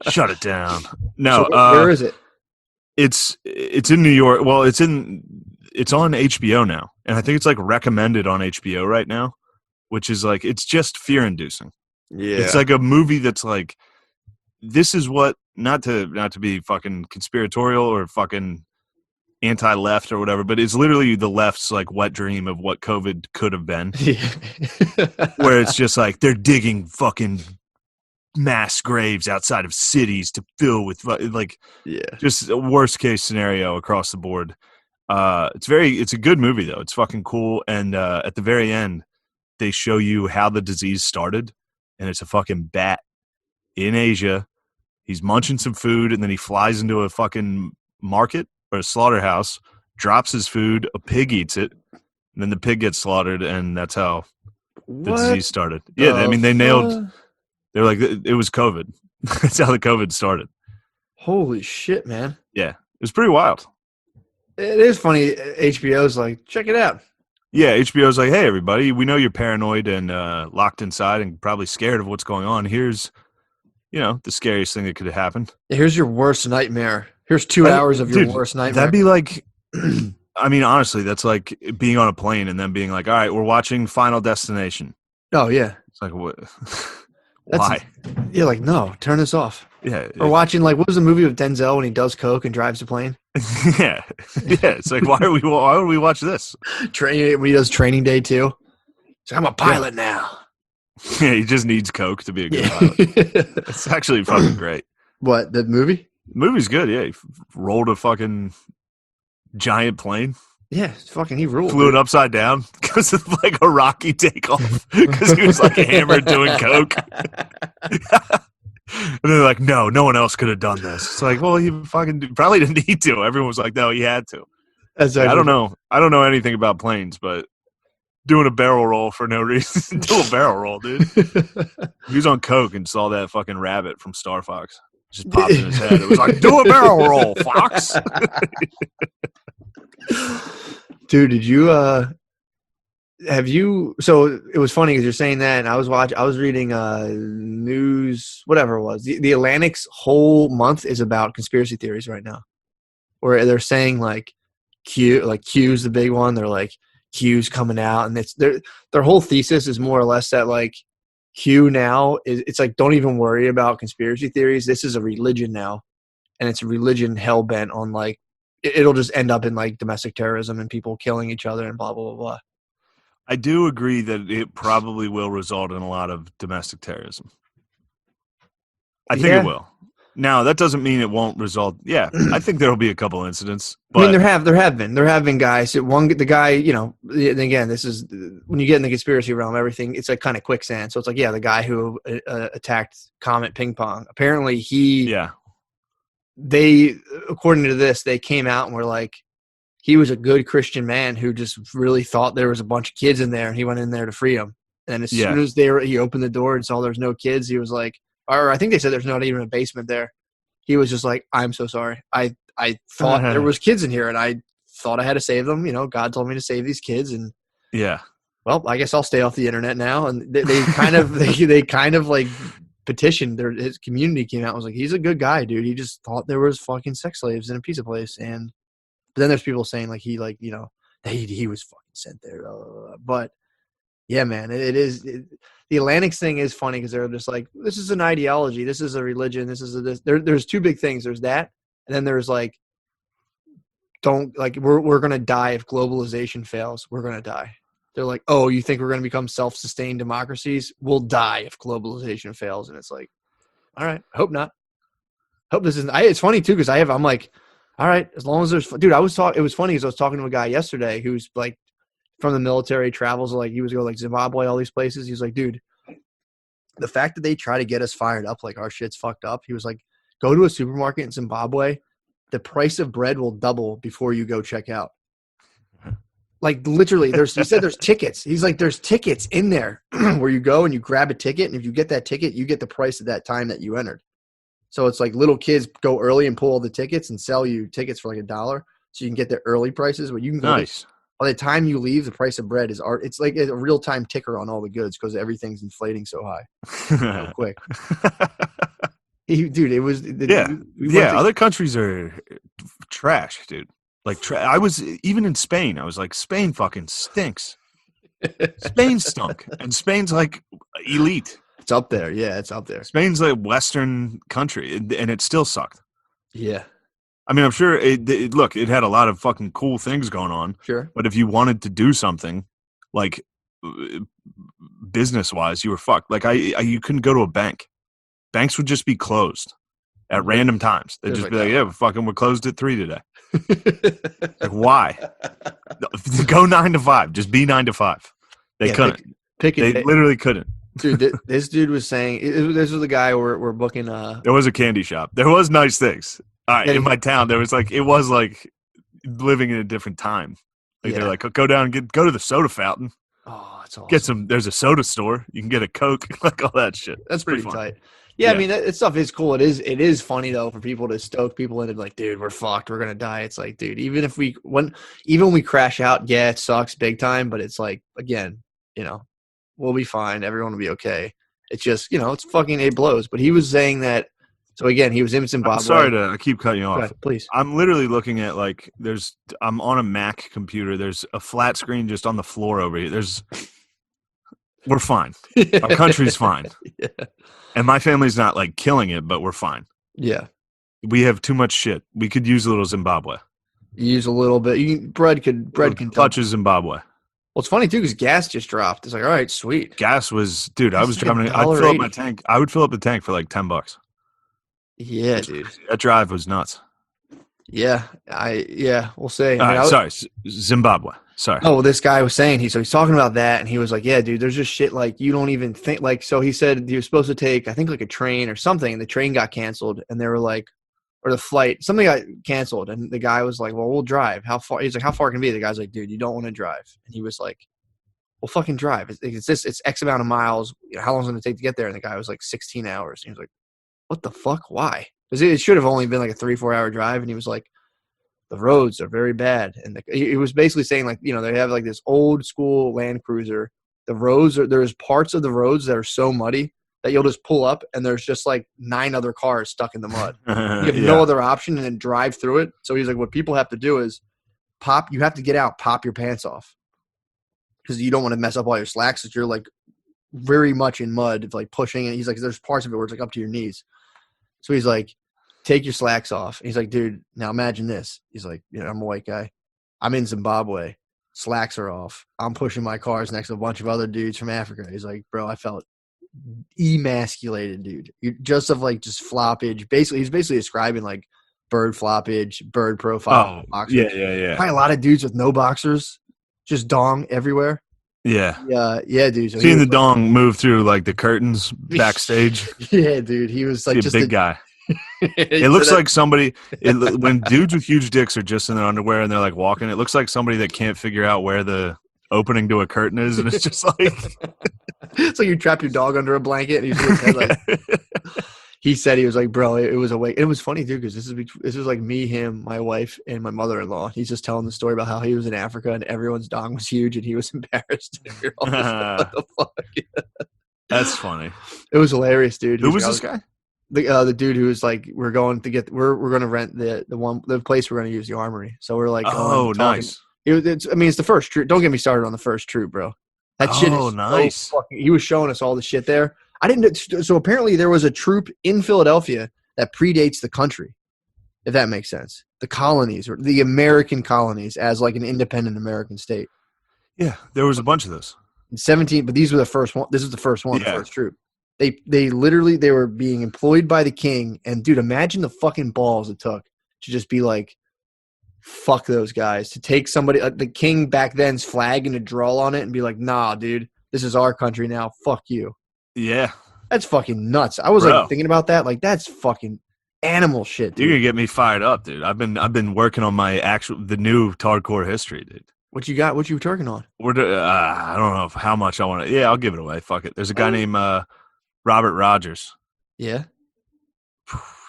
Speaker 2: Shut it down. No,
Speaker 1: so where is it?
Speaker 2: It's in New York. Well, it's on HBO now, and I think it's like recommended on HBO right now, which is like it's just fear-inducing.
Speaker 1: Yeah,
Speaker 2: it's like a movie that's like, this is what not to be fucking conspiratorial or fucking anti-left or whatever, but it's literally the left's like wet dream of what COVID could have been. Where it's just like they're digging fucking mass graves outside of cities to fill with like just a worst case scenario across the board. It's a good movie though. It's fucking cool. And at the very end they show you how the disease started, and it's a fucking bat in Asia. He's munching some food, and then he flies into a fucking market or a slaughterhouse, drops his food, a pig eats it, and then the pig gets slaughtered, and that's how the disease started. Yeah, I mean, they nailed. They're like, it was COVID. That's how the COVID started.
Speaker 1: Holy shit, man!
Speaker 2: Yeah, it was pretty wild.
Speaker 1: It is funny. HBO's like, check it out.
Speaker 2: Yeah, HBO's like, hey, everybody, we know you're paranoid and locked inside and probably scared of what's going on. Here's, the scariest thing that could have happened.
Speaker 1: Here's your worst nightmare. Here's 2 hours of your worst nightmare.
Speaker 2: That'd be like, I mean, honestly, that's like being on a plane and then being like, all right, we're watching Final Destination.
Speaker 1: Oh, yeah.
Speaker 2: It's like, what? Why?
Speaker 1: You're like, no, turn this off.
Speaker 2: Yeah.
Speaker 1: Or watching, like, what was the movie with Denzel when he does coke and drives the plane?
Speaker 2: Yeah. It's like, why would we watch this?
Speaker 1: When he does Training Day, too. It's like, I'm a pilot now.
Speaker 2: Yeah, he just needs coke to be a good pilot. It's actually fucking great.
Speaker 1: What, the movie?
Speaker 2: The movie's good, yeah. He rolled a fucking giant plane.
Speaker 1: Yeah, fucking he ruled.
Speaker 2: Flew it upside down because of like a rocky takeoff because he was like hammered doing coke. And they're like, no one else could have done this. It's like, well, he fucking probably didn't need to. Everyone was like, no, he had to. I don't know anything about planes, but doing a barrel roll for no reason. Do a barrel roll, dude. He was on coke and saw that fucking rabbit from Star Fox. Just popped in his head. It was like, do a barrel roll, Fox.
Speaker 1: Dude, did you have you? So it was funny because you're saying that, and I was reading news, whatever it was. The Atlantic's whole month is about conspiracy theories right now, where they're saying like Q's the big one. They're like Q's coming out, and it's their whole thesis is more or less that like Q now it's like, don't even worry about conspiracy theories. This is a religion now, and it's a religion hell bent on like it'll just end up in like domestic terrorism and people killing each other and blah blah blah blah.
Speaker 2: I do agree that it probably will result in a lot of domestic terrorism. I think it will. Now, that doesn't mean it won't result. Yeah, I think there will be a couple incidents. But
Speaker 1: I mean, there have been guys. The guy, again, this is when you get in the conspiracy realm, everything, it's like kind of quicksand. So it's like, yeah, the guy who attacked Comet Ping Pong, apparently they, according to this, they came out and were like, he was a good Christian man who just really thought there was a bunch of kids in there, and he went in there to free them. And as soon as he opened the door and saw there's no kids, he was like, or I think they said there's not even a basement there. He was just like, I'm so sorry. I thought there was kids in here, and I thought I had to save them. God told me to save these kids, and well, I guess I'll stay off the internet now. And they kind of they kind of like petitioned. His community came out and was like, he's a good guy, dude. He just thought there was fucking sex slaves in a pizza place, and but then there's people saying like he he was fucking sent there. But yeah, man, the Atlantics thing is funny because they're just like, this is an ideology, this is a religion, this is a this. There's two big things. There's that, and then there's like, don't like we're gonna die if globalization fails. We're gonna die. They're like, oh, you think we're gonna become self-sustained democracies? We'll die if globalization fails. And it's like, all right, I hope not. Hope this isn't. It's funny too because I'm like, all right, as long as there's, dude. It was funny because I was talking to a guy yesterday who's like from the military, travels like he was going like Zimbabwe, all these places. He was like, dude, the fact that they try to get us fired up like our shit's fucked up. He was like, go to a supermarket in Zimbabwe, the price of bread will double before you go check out. Like literally, he said there's tickets. He's like, there's tickets in there where you go and you grab a ticket, and if you get that ticket, you get the price at that time that you entered. So it's like little kids go early and pull all the tickets and sell you tickets for like $1, so you can get the early prices. But you can go
Speaker 2: Nice.
Speaker 1: by the time you leave, the price of bread is it's like a real time ticker on all the goods because everything's inflating so high, so quick. Dude, it was
Speaker 2: Other countries are trash, dude. Like I was even in Spain. I was like, Spain fucking stinks. Spain stunk, and Spain's like elite.
Speaker 1: It's up there. Yeah, it's up there.
Speaker 2: Spain's a Western country, and it still sucked.
Speaker 1: Yeah.
Speaker 2: I mean, I'm sure it had a lot of fucking cool things going on.
Speaker 1: Sure.
Speaker 2: But if you wanted to do something, like business-wise, you were fucked. Like you couldn't go to a bank. Banks would just be closed at random times. They'd just be like, yeah, we're closed at 3 today. Like, why? Go 9 to 5. Just be 9 to 5. They couldn't. They literally couldn't.
Speaker 1: Dude, this dude was saying, this was the guy we're booking.
Speaker 2: There was a candy shop. There was nice things. All right, in my town, there was like, it was like living in a different time. Like they're like, go down and go to the soda fountain.
Speaker 1: Oh, that's awesome.
Speaker 2: There's a soda store. You can get a Coke, like all that shit.
Speaker 1: That's pretty tight. Yeah, I mean, that stuff is cool. It is funny though for people to stoke people into like, dude, we're fucked. We're gonna die. It's like, dude, even when we crash out, yeah, it sucks big time. But it's like, again, we'll be fine. Everyone will be okay. It's just, it's fucking, it blows. But he was saying that. So again, he was in Zimbabwe.
Speaker 2: I'm sorry I keep cutting you off.
Speaker 1: Go ahead, please.
Speaker 2: I'm literally looking at like, I'm on a Mac computer. There's a flat screen just on the floor over here. We're fine. Our country's fine.
Speaker 1: Yeah.
Speaker 2: And my family's not like killing it, but we're fine.
Speaker 1: Yeah.
Speaker 2: We have too much shit. We could use a little Zimbabwe.
Speaker 1: You use a little bit. Bread can
Speaker 2: touch of Zimbabwe.
Speaker 1: Well, it's funny too because gas just dropped. It's like, all right, sweet.
Speaker 2: Gas was, dude. I was driving. I'd fill up my tank. I would fill up the tank for like $10.
Speaker 1: Yeah, dude.
Speaker 2: That drive was nuts.
Speaker 1: Yeah, we'll say.
Speaker 2: Sorry, Zimbabwe. Sorry.
Speaker 1: Oh, well, this guy was saying he's talking about that, and he was like, "Yeah, dude, there's just shit like you don't even think like." So he said he was supposed to take, I think, like a train or something, and the train got canceled, and they were like, or the flight, something got canceled, and the guy was like, "Well, we'll drive. How far?" He's like, "How far can it be?" The guy's like, "Dude, you don't want to drive," and he was like, "Well, fucking drive. It's X amount of miles. How long is it going to take to get there?" And the guy was like, 16 hours. And he was like, "What the fuck? Why?" Because it should have only been like a 3-4 hour drive, and he was like, the roads are very bad. And he was basically saying like, they have like this old school Land Cruiser. The roads there's parts of the roads that are so muddy that you'll just pull up and there's just like 9 other cars stuck in the mud. You have no other option and then drive through it. So he's like, what people have to do is you have to get out, pop your pants off because you don't want to mess up all your slacks. Because you're like very much in mud, like pushing. And he's like, there's parts of it where it's like up to your knees. So he's like, take your slacks off. And he's like, dude, now imagine this. He's like, I'm a white guy. I'm in Zimbabwe. Slacks are off. I'm pushing my cars next to a bunch of other dudes from Africa. He's like, bro, I felt emasculated, dude. Just floppage. Basically, he's basically describing like bird floppage, bird profile.
Speaker 2: Oh,
Speaker 1: boxers.
Speaker 2: yeah.
Speaker 1: Probably a lot of dudes with no boxers, just dong everywhere.
Speaker 2: Yeah.
Speaker 1: Yeah, dude. So
Speaker 2: seeing the dong move through like the curtains backstage.
Speaker 1: Yeah, dude. He was like
Speaker 2: just a big guy. It looks like somebody when dudes with huge dicks are just in their underwear and they're like walking, it looks like somebody that can't figure out where the opening to a curtain is, and it's just like
Speaker 1: it's like you trap your dog under a blanket and you see his head like he said he was like, bro, it was awake. It was funny, dude, because this is like me, him, my wife, and my mother-in-law. He's just telling the story about how he was in Africa and everyone's dong was huge and he was embarrassed. What the fuck?
Speaker 2: That's funny.
Speaker 1: It was hilarious, dude.
Speaker 2: Who was this guy?
Speaker 1: The dude who was like, we're going to rent the place we're going to use, the Armory. So we're like,
Speaker 2: oh, nice.
Speaker 1: It's the first troop. Don't get me started on the first troop, bro. That shit
Speaker 2: Oh,
Speaker 1: is
Speaker 2: nice.
Speaker 1: so fucking. He was showing us all the shit there. I didn't. So apparently there was a troop in Philadelphia that predates the country, if that makes sense. The colonies or the American colonies as like an independent American state.
Speaker 2: Yeah, there was a bunch of those.
Speaker 1: 17, but these were the first one. This is the first one, the
Speaker 2: Yeah.
Speaker 1: first troop. They literally they were being employed by the king, and dude, imagine the fucking balls it took to just be like, fuck those guys, to take somebody the king back then's flag and to draw on it and be like, nah, dude, this is our country now. Fuck you.
Speaker 2: Yeah.
Speaker 1: That's fucking nuts. I was
Speaker 2: Bro.
Speaker 1: like thinking about that, like that's fucking animal shit, dude.
Speaker 2: You're gonna get me fired up, dude. I've been working on the new hardcore history, dude.
Speaker 1: What you got? What you working on?
Speaker 2: I don't know how much I want to. Yeah, I'll give it away. Fuck it. There's a guy named Robert Rogers.
Speaker 1: Yeah.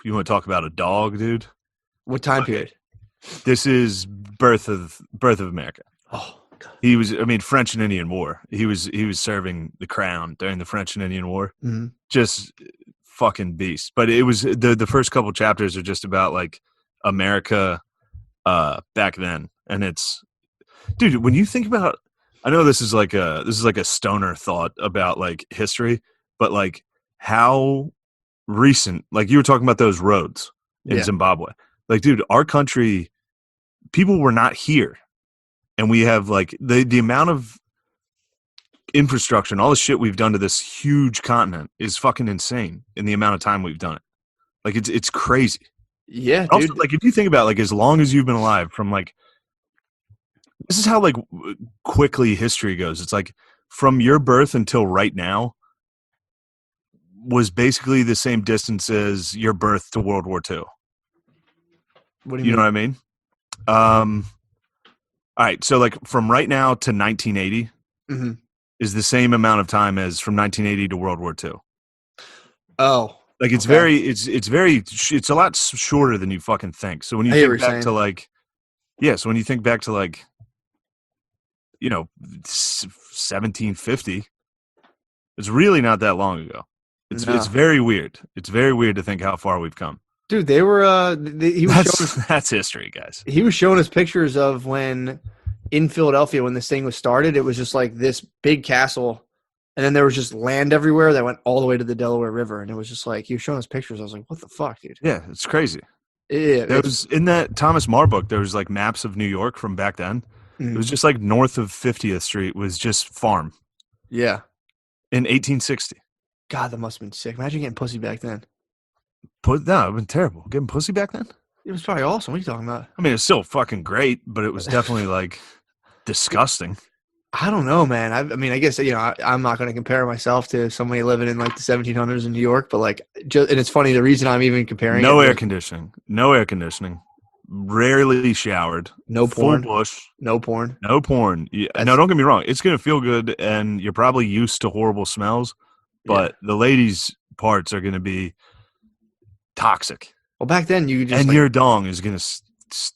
Speaker 2: You want to talk about a dog, dude?
Speaker 1: What time period?
Speaker 2: This is birth of America.
Speaker 1: Oh God.
Speaker 2: He was, French and Indian War. He was serving the crown during the French and Indian War.
Speaker 1: Mm-hmm.
Speaker 2: Just fucking beast. But it was the first couple chapters are just about like America back then, and it's, dude, when you think about, I know this is like a stoner thought about like history, but like how recent, like you were talking about those roads in Zimbabwe. Like, dude, our country, people were not here. And we have like the amount of infrastructure and all the shit we've done to this huge continent is fucking insane in the amount of time we've done it. Like it's crazy.
Speaker 1: Yeah, dude.
Speaker 2: Also, like if you think about like as long as you've been alive from like, this is how like quickly history goes. It's like from your birth until right now was basically the same distance as your birth to World War II.
Speaker 1: What do you
Speaker 2: know what I mean? All right, so like from right now to 1980
Speaker 1: mm-hmm.
Speaker 2: is the same amount of time as from 1980 to World War II.
Speaker 1: Oh,
Speaker 2: like it's
Speaker 1: okay.
Speaker 2: it's a lot shorter than you fucking think. So when you think back to like, so when you think back to like, 1750, it's really not that long ago. It's very weird. It's very weird to think how far we've come.
Speaker 1: Dude, they were.
Speaker 2: That's history, guys.
Speaker 1: He was showing us pictures of when in Philadelphia when this thing was started. It was just like this big castle, and then there was just land everywhere that went all the way to the Delaware River, and it was just like he was showing us pictures. I was like, "What the fuck, dude?"
Speaker 2: Yeah, it's crazy.
Speaker 1: Yeah,
Speaker 2: there was in that Thomas Marr book. There was like maps of New York from back then.
Speaker 1: Mm-hmm.
Speaker 2: It was just like north of 50th Street was just farm.
Speaker 1: Yeah,
Speaker 2: in 1860.
Speaker 1: God, that must have been sick. Imagine getting pussy back then.
Speaker 2: No, it would have been terrible. Getting pussy back then?
Speaker 1: It was probably awesome. What are you talking about?
Speaker 2: I mean, it was still fucking great, but it was definitely like disgusting.
Speaker 1: I don't know, man. I mean, I guess, I'm not going to compare myself to somebody living in like the 1700s in New York, but like, and it's funny, the reason I'm even comparing
Speaker 2: no air conditioning, rarely showered,
Speaker 1: no porn,
Speaker 2: full bush,
Speaker 1: no porn.
Speaker 2: Yeah, no, don't get me wrong. It's going to feel good, and you're probably used to horrible smells, but the ladies' parts are going to be toxic.
Speaker 1: Well, back then you just
Speaker 2: your dong is gonna,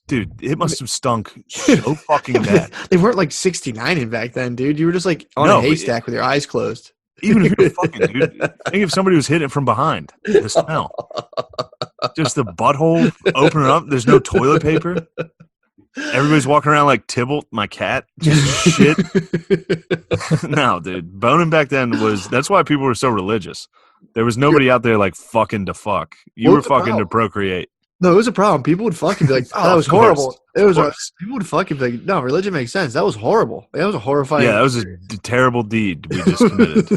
Speaker 2: dude. It must have stunk so fucking bad.
Speaker 1: They weren't like 69 back then, dude. You were just like on a haystack with your eyes closed.
Speaker 2: Even if you're fucking, dude. Think if somebody was hitting it from behind. The smell, just the butthole. Open it up. There's no toilet paper. Everybody's walking around like Tybalt, my cat. Just shit. No, dude. Boning back then that's why people were so religious. There was nobody out there like fucking to fuck. You were fucking to procreate.
Speaker 1: No, it was a problem. People would fucking be like, "Oh, that was horrible." People would fucking be like, "No, religion makes sense. That was horrible. That was a horrifying."
Speaker 2: Yeah, that was a terrible deed we just committed.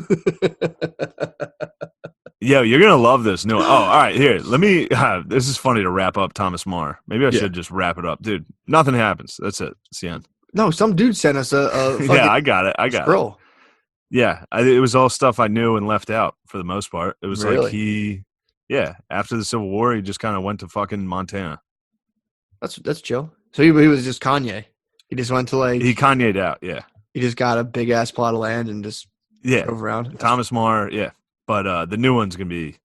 Speaker 2: Yo, you're gonna love this. No, all right. Here, let me. This is funny to wrap up Thomas Marr. Maybe I should just wrap it up, dude. Nothing happens. That's it. It's the end.
Speaker 1: No, some dude sent us a
Speaker 2: yeah, I got it.
Speaker 1: scroll.
Speaker 2: Yeah, it was all stuff I knew and left out for the most part. It was
Speaker 1: really?
Speaker 2: Like after the Civil War, he just kind of went to fucking Montana.
Speaker 1: That's chill. So he was just Kanye. He just went to like
Speaker 2: he Kanye'd out. Yeah,
Speaker 1: he just got a big ass plot of land and just drove around.
Speaker 2: Thomas Marr. Yeah, but the new one's gonna be.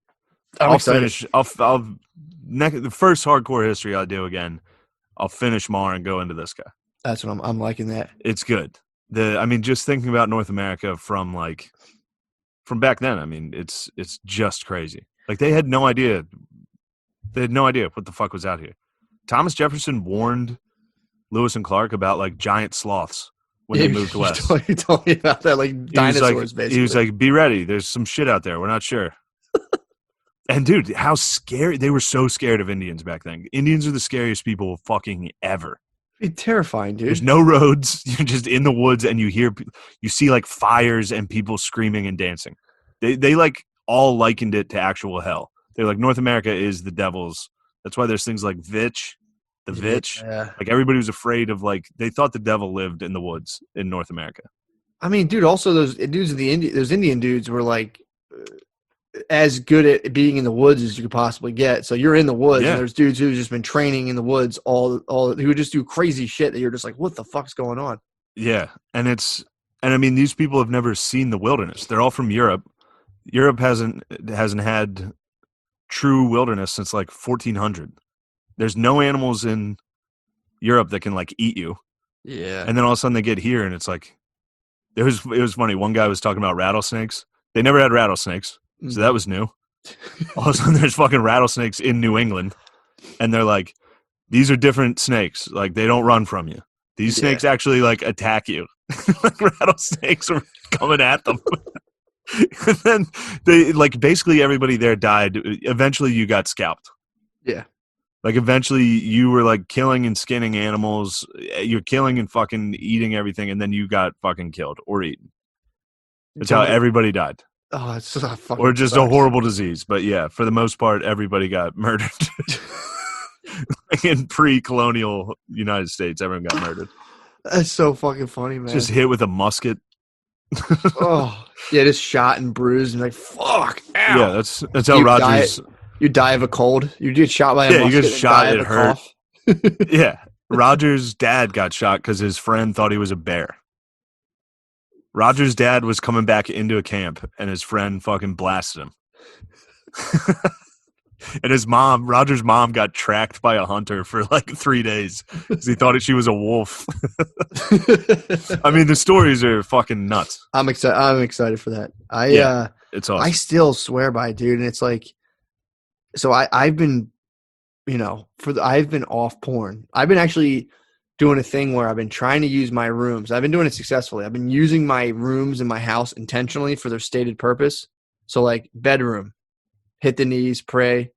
Speaker 1: I'll finish.
Speaker 2: The first hardcore history I'll do again. I'll finish Marr and go into this guy.
Speaker 1: That's what I'm liking that.
Speaker 2: It's good. Just thinking about North America from back then, it's just crazy. Like they had no idea. They had no idea what the fuck was out here. Thomas Jefferson warned Lewis and Clark about like giant sloths when they moved west.
Speaker 1: You told me about that, like dinosaurs, basically.
Speaker 2: He was like, be ready. There's some shit out there. We're not sure. And, dude, how scary. They were so scared of Indians back then. Indians are the scariest people fucking ever.
Speaker 1: It's terrifying, dude.
Speaker 2: There's no roads. You're just in the woods, and you see, like, fires and people screaming and dancing. They like, all likened it to actual hell. They're like, North America is the devil's. That's why there's things like Vitch. The Vitch. Yeah. Like, everybody was afraid of, like, they thought the devil lived in the woods in North America.
Speaker 1: I mean, dude, also those dudes those Indian dudes were, like, as good at being in the woods as you could possibly get. So you're in the woods, and there's dudes who've just been training in the woods all who would just do crazy shit that you're just like, what the fuck's going on?
Speaker 2: Yeah. And I mean, these people have never seen the wilderness. They're all from Europe. Europe hasn't had true wilderness since like 1400. There's no animals in Europe that can like eat you.
Speaker 1: Yeah.
Speaker 2: And then all of a sudden they get here, and it's like, it was funny. One guy was talking about rattlesnakes. They never had rattlesnakes. So that was new. All of a sudden there's fucking rattlesnakes in New England, and they're like, these are different snakes. Like, they don't run from you. These snakes actually like attack you. Like, rattlesnakes are coming at them. And then they like, basically everybody there died. Eventually you got scalped.
Speaker 1: Yeah.
Speaker 2: Like, eventually you were like killing and skinning animals. You're killing and fucking eating everything, and then you got fucking killed or eaten. That's how everybody died.
Speaker 1: Oh, it's so fucking
Speaker 2: or just a horrible disease. But yeah, for the most part, everybody got murdered. In pre-colonial United States, everyone got murdered.
Speaker 1: That's so fucking funny, man.
Speaker 2: Just hit with a musket.
Speaker 1: Oh, yeah, just shot and bruised and like, fuck, ow.
Speaker 2: Yeah, that's how Rogers...
Speaker 1: You die of a cold. You get shot by a musket.
Speaker 2: Yeah, you get shot and it hurt.
Speaker 1: Cough.
Speaker 2: Yeah, Rogers' dad got shot because his friend thought he was a bear. Roger's dad was coming back into a camp, and his friend fucking blasted him. And Roger's mom got tracked by a hunter for like 3 days because he thought she was a wolf. I mean, the stories are fucking nuts.
Speaker 1: I'm excited for that.
Speaker 2: It's awesome.
Speaker 1: I still swear by it, dude. And it's like, so I've been, I've been off porn. I've been actually doing a thing where I've been trying to use my rooms. I've been doing it successfully. I've been using my rooms in my house intentionally for their stated purpose. So like, bedroom, hit the knees, pray,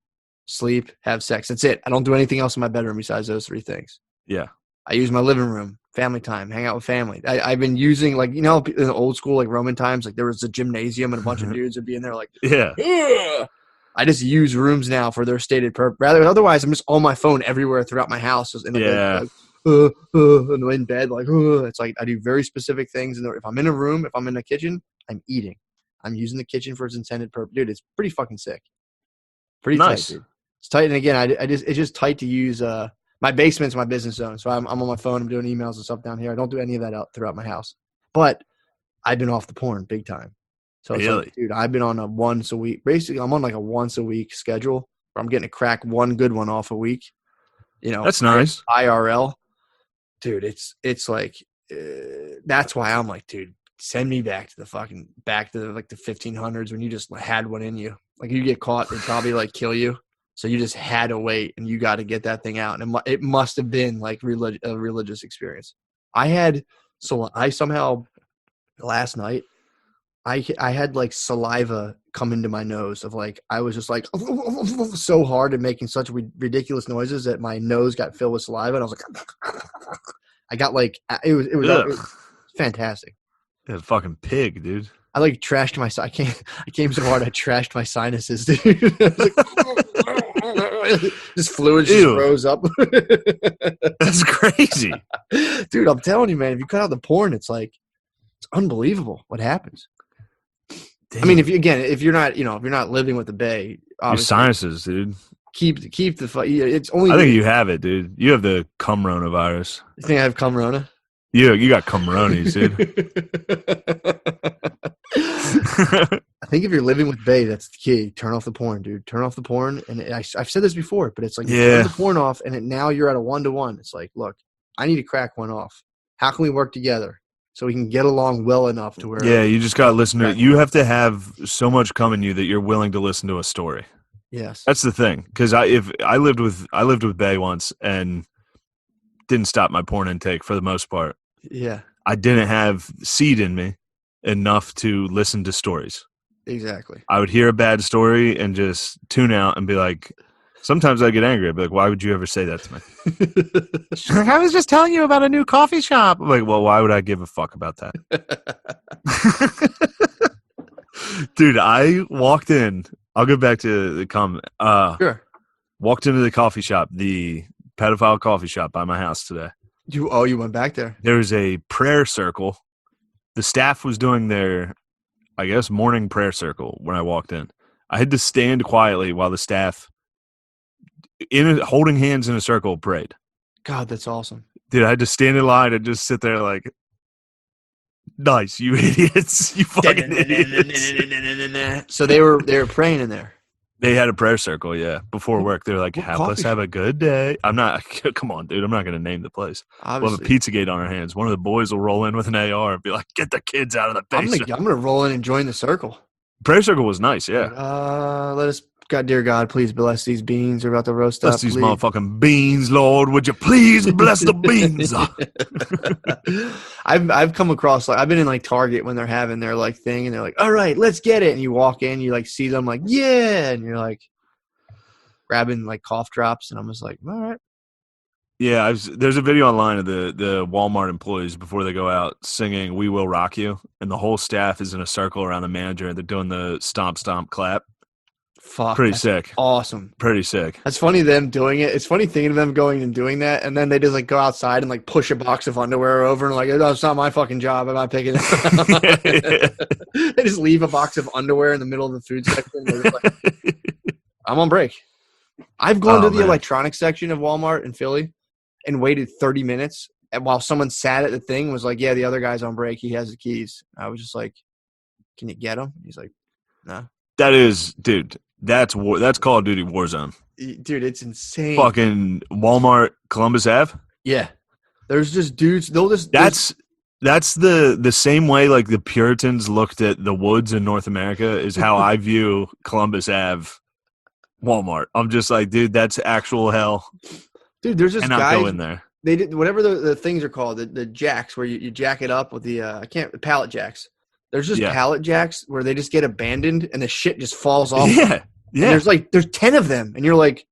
Speaker 1: sleep, have sex. That's it. I don't do anything else in my bedroom besides those 3 things.
Speaker 2: Yeah.
Speaker 1: I use my living room, family time, hang out with family. I've been using, like, in the old school, like Roman times, like there was a gymnasium and a bunch of dudes would be in there like, yeah. Ugh! I just use rooms now for their stated purpose. Otherwise, I'm just on my phone everywhere throughout my house. In bed, like, it's like I do very specific things. And if I'm in a room, if I'm in the kitchen, I'm eating. I'm using the kitchen for its intended purpose. Dude, it's pretty fucking sick. Pretty nice. Tight, dude. It's tight. And again, it's just tight to use. My basement's my business zone. So I'm on my phone. I'm doing emails and stuff down here. I don't do any of that out throughout my house. But I've been off the porn big time. So it's like, dude, I've been on a once a week. Basically, I'm on like a once a week schedule where I'm getting to crack one good one off a week.
Speaker 2: That's nice.
Speaker 1: IRL. Dude, it's like, that's why I'm like, dude, send me back to the 1500s when you just had one in you. Like, you get caught, they'd probably like kill you. So you just had to wait, and you got to get that thing out. And it must have been like a religious experience. I somehow last night, I had like saliva come into my nose of like, I was just like so hard and making such ridiculous noises that my nose got filled with saliva. And I was like, I got like, it was fantastic.
Speaker 2: Yeah, fucking pig, dude.
Speaker 1: I like trashed I came so hard I trashed my sinuses, dude. This fluid just rose up.
Speaker 2: That's crazy.
Speaker 1: Dude, I'm telling you, man, if you cut out the porn, it's unbelievable what happens. Damn. I mean, if you're not living with the Bay,
Speaker 2: your sinuses, dude.
Speaker 1: Keep the. It's only.
Speaker 2: I think you have it, dude. You have the Cumrona virus.
Speaker 1: You think I have Cumrona?
Speaker 2: You got Cumronis, dude.
Speaker 1: I think if you're living with Bay, that's the key. Turn off the porn, dude. Turn off the porn. And I've said this before, but it's like, turn the porn off, and now you're at a 1-to-1. It's like, look, I need to crack one off. How can we work together so we can get along well enough to where?
Speaker 2: Yeah, you just got to listen to it. You have to have so much come in you that you're willing to listen to a story.
Speaker 1: Yes,
Speaker 2: that's the thing. Because I lived with Bay once and didn't stop my porn intake for the most part.
Speaker 1: Yeah,
Speaker 2: I didn't have seed in me enough to listen to stories.
Speaker 1: Exactly.
Speaker 2: I would hear a bad story and just tune out and be like, sometimes I'd get angry. I'd be like, why would you ever say that to me? She's like, I was just telling you about a new coffee shop. I'm like, well, why would I give a fuck about that? Dude, I walked in. I'll go back to the comment.
Speaker 1: Sure.
Speaker 2: Walked into the coffee shop, the pedophile coffee shop by my house today.
Speaker 1: You went back there.
Speaker 2: There was a prayer circle. The staff was doing their, I guess, morning prayer circle when I walked in. I had to stand quietly while the staff, holding hands in a circle, prayed.
Speaker 1: God, that's awesome.
Speaker 2: Dude, I had to stand in line and just sit there like, nice, you idiots. You fucking idiots.
Speaker 1: So they were praying in there.
Speaker 2: They had a prayer circle, yeah, before work. They were like, help us have a good day. I'm not, come on, dude. I'm not going to name the place. Obviously. We'll have a Pizzagate on our hands. One of the boys will roll in with an AR and be like, get the kids out of the basement.
Speaker 1: I'm going to roll in and join the circle.
Speaker 2: Prayer circle was nice, yeah.
Speaker 1: Let us, God, dear God, please bless these beans. We're about to roast
Speaker 2: bless
Speaker 1: up.
Speaker 2: Bless these motherfucking beans, Lord. Would you please bless the beans?
Speaker 1: I've come across, like, I've been in like Target when they're having their like thing and they're like, all right, let's get it. And you walk in, you like see them like, yeah. And you're like grabbing like cough drops. And I'm just like, all right.
Speaker 2: Yeah, there's a video online of the Walmart employees before they go out singing "We Will Rock You," and the whole staff is in a circle around the manager and they're doing the stomp, stomp, clap.
Speaker 1: Fuck,
Speaker 2: pretty sick.
Speaker 1: Awesome.
Speaker 2: Pretty sick.
Speaker 1: That's funny them doing it. It's funny thinking of them going and doing that, and then they just like go outside and like push a box of underwear over and like, oh, it's not my fucking job. I'm not picking it up. They just leave a box of underwear in the middle of the food section. They're just like, I'm on break. I've gone to the electronics section of Walmart in Philly and waited 30 minutes and while someone sat at the thing and was like, yeah, the other guy's on break. He has the keys. I was just like, can you get him? He's like, no.
Speaker 2: That is, dude. That's Call of Duty Warzone.
Speaker 1: Dude, it's insane.
Speaker 2: Fucking Walmart, Columbus Ave.
Speaker 1: Yeah, there's just dudes.
Speaker 2: That's the same way like the Puritans looked at the woods in North America is how I view Columbus Ave, Walmart. I'm just like, dude, that's actual hell.
Speaker 1: Dude, there's this guy.
Speaker 2: Go in there.
Speaker 1: They did whatever the things are called, the jacks where you jack it up with the pallet jacks. There's just pallet jacks where they just get abandoned and the shit just falls off.
Speaker 2: Yeah. Yeah.
Speaker 1: And there's 10 of them and you're like,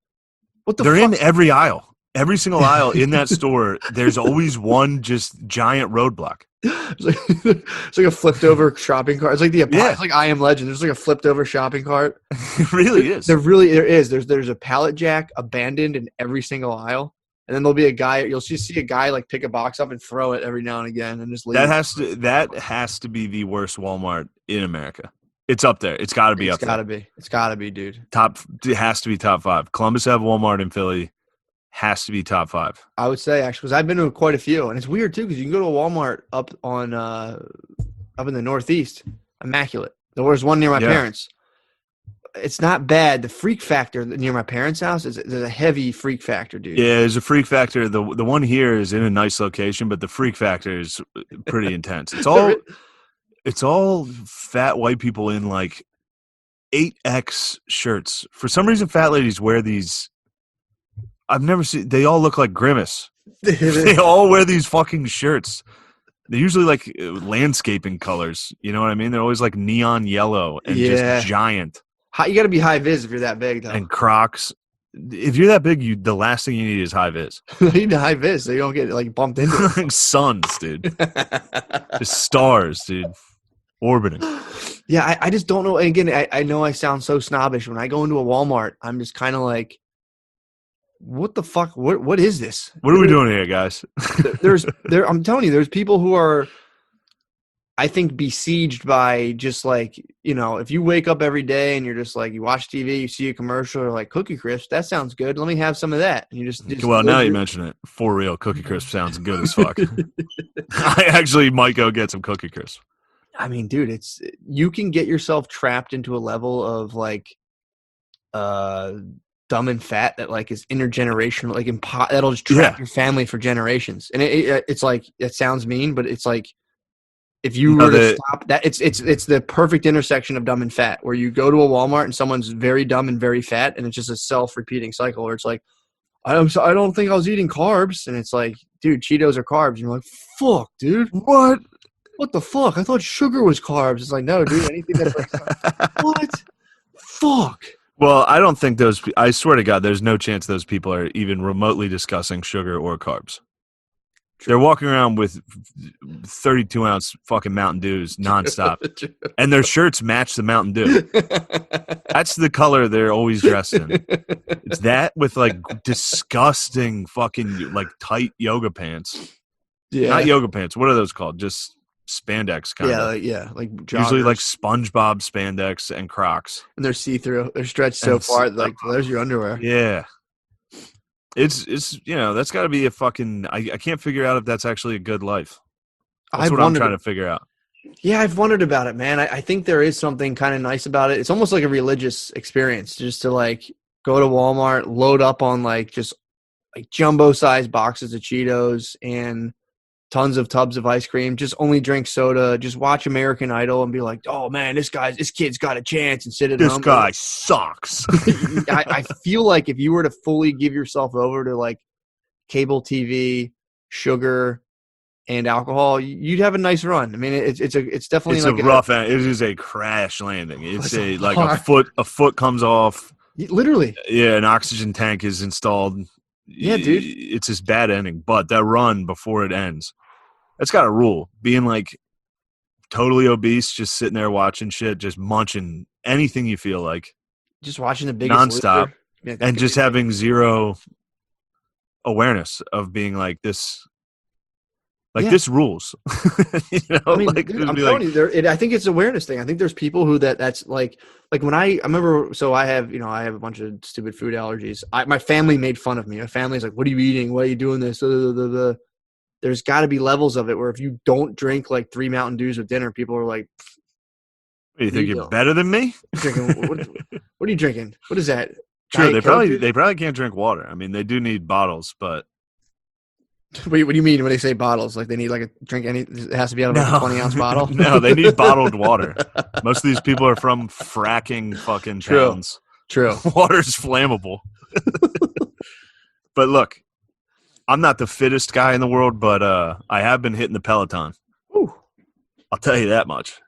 Speaker 1: what the fuck?
Speaker 2: They're in every aisle. Every single aisle in that store, there's always one just giant roadblock.
Speaker 1: It's like a flipped over shopping cart. It's like it's like I Am Legend. There's like a flipped over shopping cart.
Speaker 2: It really is.
Speaker 1: There is. There's a pallet jack abandoned in every single aisle. And then there'll be a guy. You'll just see a guy like pick a box up and throw it every now and again, and just leave.
Speaker 2: That has to be the worst Walmart in America. It's up there. It's got to be up there.
Speaker 1: It's got to be, dude.
Speaker 2: It has to be top 5. Columbus Ave Walmart in Philly has to be top 5.
Speaker 1: I would say actually, because I've been to quite a few, and it's weird too because you can go to a Walmart up in the Northeast, immaculate. There was one near my parents. It's not bad. The freak factor near my parents' house there's a heavy freak factor, dude.
Speaker 2: Yeah, there's a freak factor. The one here is in a nice location, but the freak factor is pretty intense. It's all fat white people in like 8X shirts. For some reason, fat ladies wear these. I've never seen. They all look like Grimace. They all wear these fucking shirts. They're usually like landscaping colors. You know what I mean? They're always like neon yellow and just giant.
Speaker 1: You got to be high vis if you're that big, though.
Speaker 2: And Crocs. If you're that big, the last thing you need is high vis.
Speaker 1: You need high vis so you don't get like bumped into it.
Speaker 2: Suns, dude. Just stars, dude. Orbiting.
Speaker 1: Yeah, I just don't know. And again, I know I sound so snobbish. When I go into a Walmart, I'm just kind of like, what the fuck? What is this?
Speaker 2: What are we doing here, guys?
Speaker 1: I'm telling you, there's people who are, I think, besieged by just like, if you wake up every day and you're just like, you watch TV, you see a commercial or like Cookie Crisp, that sounds good. Let me have some of that. And you just
Speaker 2: well, now you mention it. For real, Cookie Crisp sounds good as fuck. I actually might go get some Cookie Crisp.
Speaker 1: I mean, dude, you can get yourself trapped into a level of like, dumb and fat that like is intergenerational, like that'll just trap your family for generations. And it's like, it sounds mean, but it's like, if you were to stop that, it's the perfect intersection of dumb and fat, where you go to a Walmart and someone's very dumb and very fat, and it's just a self-repeating cycle where it's like, I don't think I was eating carbs. And it's like, dude, Cheetos are carbs. And you're like, fuck, dude.
Speaker 2: What?
Speaker 1: What the fuck? I thought sugar was carbs. It's like, no, dude, anything that breaks down. What? Fuck.
Speaker 2: Well, I don't think I swear to God, there's no chance those people are even remotely discussing sugar or carbs. They're walking around with 32-ounce fucking Mountain Dews nonstop. And their shirts match the Mountain Dew. That's the color they're always dressed in. It's that with like disgusting fucking like tight yoga pants.
Speaker 1: Yeah.
Speaker 2: Not yoga pants. What are those called? Just spandex kind of.
Speaker 1: Yeah. Like joggers.
Speaker 2: Usually like SpongeBob spandex and Crocs.
Speaker 1: And they're see-through. They're stretched so far. Like, there's your underwear.
Speaker 2: Yeah. It's that's got to be a fucking – I can't figure out if that's actually a good life. That's what I'm trying to figure out.
Speaker 1: Yeah, I've wondered about it, man. I think there is something kind of nice about it. It's almost like a religious experience just to like go to Walmart, load up on like just like jumbo-sized boxes of Cheetos and tons of tubs of ice cream, just only drink soda, just watch American Idol and be like, oh, man, this kid's got a chance and sit at home.
Speaker 2: This guy sucks.
Speaker 1: I feel like if you were to fully give yourself over to like cable TV, sugar, and alcohol, you'd have a nice run. I mean, it's definitely like
Speaker 2: a rough. It is a crash landing. It's a foot comes off.
Speaker 1: Literally.
Speaker 2: Yeah, an oxygen tank is installed.
Speaker 1: Yeah, dude.
Speaker 2: It's this bad ending, but that run before it ends, that's got a rule. Being like totally obese, just sitting there watching shit, just munching anything you feel like,
Speaker 1: just watching The Biggest
Speaker 2: nonstop,
Speaker 1: Loser.
Speaker 2: and just having zero awareness of being like this. Like this rules,
Speaker 1: I mean, like, dude, I'm telling you, I think it's an awareness thing. I think there's people who that's like when I remember. So I have a bunch of stupid food allergies. My family made fun of me. My family's like, "What are you eating? Why are you doing this?" There's got to be levels of it where if you don't drink like 3 Mountain Dews with dinner, people are like,
Speaker 2: "Do you think you're better than me?"
Speaker 1: What are you drinking? What is that?
Speaker 2: True, they probably can't drink water. I mean, they do need bottles, but.
Speaker 1: Wait, what do you mean when they say bottles? Like they need like a drink? It has to be out of like a 20-ounce bottle.
Speaker 2: No, they need bottled water. Most of these people are from fracking fucking towns.
Speaker 1: True.
Speaker 2: Water's flammable. But look, I'm not the fittest guy in the world, but I have been hitting the Peloton.
Speaker 1: Ooh.
Speaker 2: I'll tell you that much.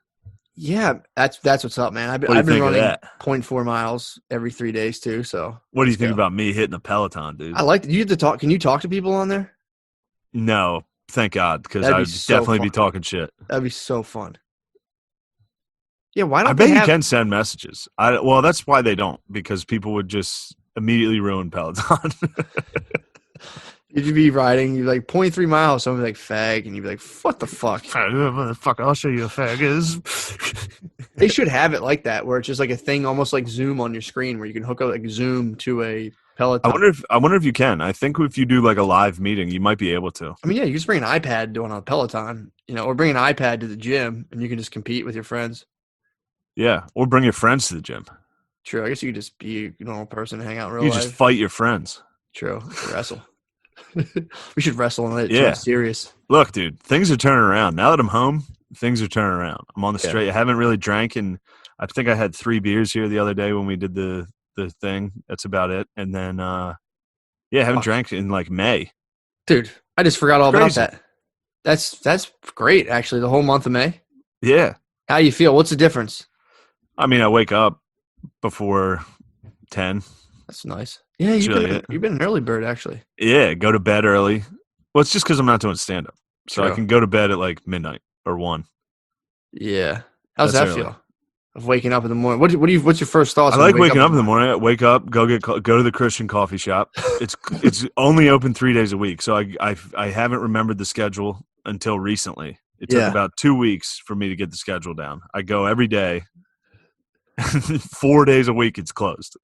Speaker 1: Yeah, that's what's up, man. I've been running 0.4 miles every 3 days too. So
Speaker 2: what do you think about me hitting the Peloton, dude?
Speaker 1: I like you get to talk. Can you talk to people on there?
Speaker 2: No, thank God, because I would definitely be talking shit.
Speaker 1: That'd be so fun. Yeah, why don't
Speaker 2: I bet you can send messages. Well, that's why they don't, because people would just immediately ruin Peloton.
Speaker 1: You'd be riding, you'd like 0.3 miles, someone would be like fag, and you'd be like, what the fuck?
Speaker 2: Motherfucker, I'll show you a fag is.
Speaker 1: They should have it like that, where it's just like a thing almost like Zoom on your screen, where you can hook up like Zoom to a Peloton.
Speaker 2: I wonder if you can. I think if you do like a live meeting, you might be able to.
Speaker 1: I mean, yeah, you just bring an iPad doing on a Peloton, or bring an iPad to the gym, and you can just compete with your friends.
Speaker 2: Yeah, or bring your friends to the gym.
Speaker 1: True. I guess you could just be a normal person and hang out in real life.
Speaker 2: You just fight your friends.
Speaker 1: True. Wrestle. We should wrestle on it. Yeah. Serious.
Speaker 2: Look, dude, things are turning around. Now that I'm home, things are turning around. I'm on the straight. I haven't really drank, and I think I had 3 beers here the other day when we did the thing. That's about it. And then, I haven't drank in like May.
Speaker 1: Dude, I just forgot all about that. That's great, actually, the whole month of May.
Speaker 2: Yeah.
Speaker 1: How you feel? What's the difference?
Speaker 2: I mean, I wake up before 10.
Speaker 1: That's nice. Yeah, you've been an early bird, actually.
Speaker 2: Yeah, go to bed early. Well, it's just because I'm not doing stand-up. So I can go to bed at like midnight or 1.
Speaker 1: Yeah. How's that feel? Of waking up in the morning. What's your first thoughts?
Speaker 2: I like waking up in the morning. I wake up, go to the Christian coffee shop. It's only open 3 days a week, so I haven't remembered the schedule until recently. It took about 2 weeks for me to get the schedule down. I go every day. 4 days a week, it's closed.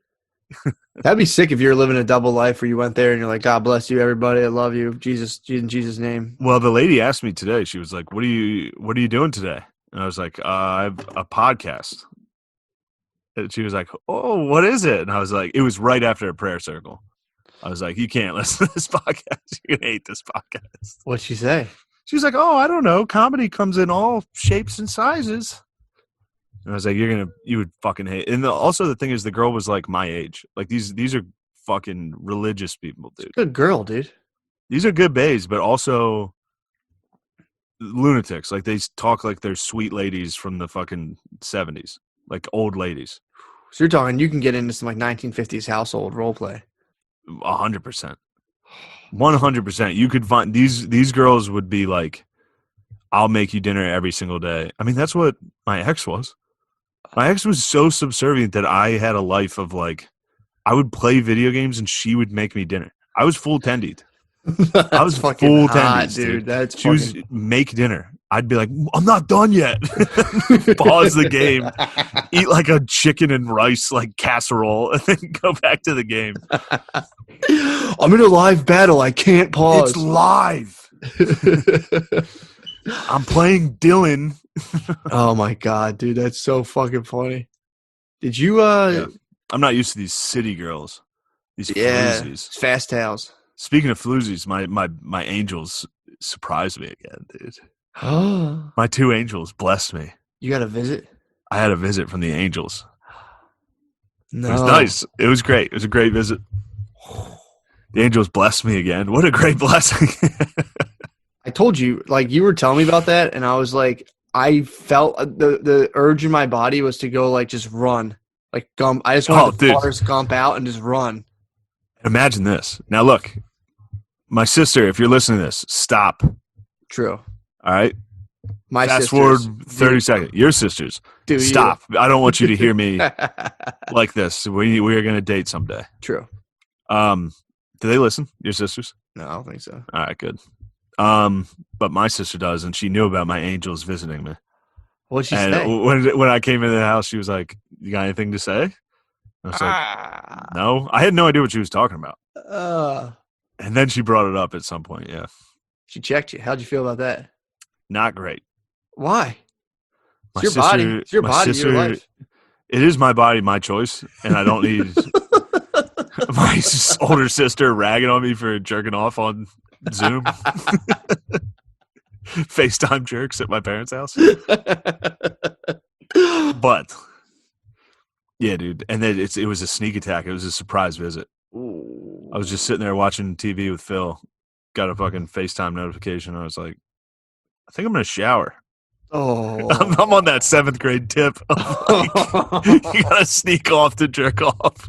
Speaker 1: That'd be sick if you're living a double life where you went there and you're like, God bless you, everybody. I love you. Jesus, in Jesus' name.
Speaker 2: Well, the lady asked me today. She was like, "What are you doing today?" And I was like, "I have a podcast." And she was like, "Oh, what is it?" And I was like, "It was right after a prayer circle." I was like, "You can't listen to this podcast. You're gonna hate this podcast."
Speaker 1: What'd she say?
Speaker 2: She was like, "Oh, I don't know. Comedy comes in all shapes and sizes." And I was like, you would fucking hate it. And also the thing is, the girl was like my age. Like these are fucking religious people, dude.
Speaker 1: Good girl, dude.
Speaker 2: These are good bays, but also lunatics. Like, they talk like they're sweet ladies from the fucking 70s, like old ladies.
Speaker 1: So you're talking, you can get into some like 1950s household role play.
Speaker 2: 100%. 100%. You could find these girls would be like, I'll make you dinner every single day. I mean, that's what my ex was. My ex was so subservient that I had a life of like, I would play video games and she would make me dinner. I was full tendied. I was full tendies, dude.
Speaker 1: That's
Speaker 2: she was make dinner. I'd be like, I'm not done yet. Pause the game, eat like a chicken and rice like casserole, and then go back to the game.
Speaker 1: I'm in a live battle. I can't pause.
Speaker 2: It's live. I'm playing Dylan.
Speaker 1: Oh my god, dude, that's so fucking funny. Did you
Speaker 2: Yeah. I'm not used to these city girls. These floozies.
Speaker 1: Fast tales.
Speaker 2: Speaking of floozies, my angels surprised me again, dude. My 2 angels blessed me.
Speaker 1: You got a visit?
Speaker 2: I had a visit from the angels.
Speaker 1: No.
Speaker 2: It was nice. It was great. It was a great visit. The angels blessed me again. What a great blessing.
Speaker 1: I told you, like, you were telling me about that, and I was like, I felt the urge in my body was to go, like, just run. Like, gump. I just wanted to force gump out and just run.
Speaker 2: Imagine this. Now, look, my sister, if you're listening to this, stop.
Speaker 1: True.
Speaker 2: All right?
Speaker 1: My
Speaker 2: Fast
Speaker 1: sisters,
Speaker 2: forward 30 seconds. Your sisters, stop. I don't want you to hear me like this. We are going to date someday.
Speaker 1: True.
Speaker 2: Do they listen, your sisters?
Speaker 1: No, I don't think so.
Speaker 2: All right, good. But my sister does, and she knew about my angels visiting me.
Speaker 1: What'd she say?
Speaker 2: When I came into the house, she was like, "You got anything to say?" I was like, "No." I had no idea what she was talking about. And then she brought it up at some point. Yeah.
Speaker 1: She checked you. How'd you feel about that?
Speaker 2: Not great.
Speaker 1: Why?
Speaker 2: My
Speaker 1: It's your body. It's your body. Your life.
Speaker 2: It is my body, my choice, and I don't need my older sister ragging on me for jerking off on Zoom. FaceTime jerks at my parents' house. But yeah, dude. And then it was a sneak attack. It was a surprise visit.
Speaker 1: Ooh.
Speaker 2: I was just sitting there watching TV with Phil. Got a fucking FaceTime notification. I was like, I think I'm gonna shower.
Speaker 1: Oh,
Speaker 2: I'm on that 7th grade tip. Like, you gotta sneak off to jerk off.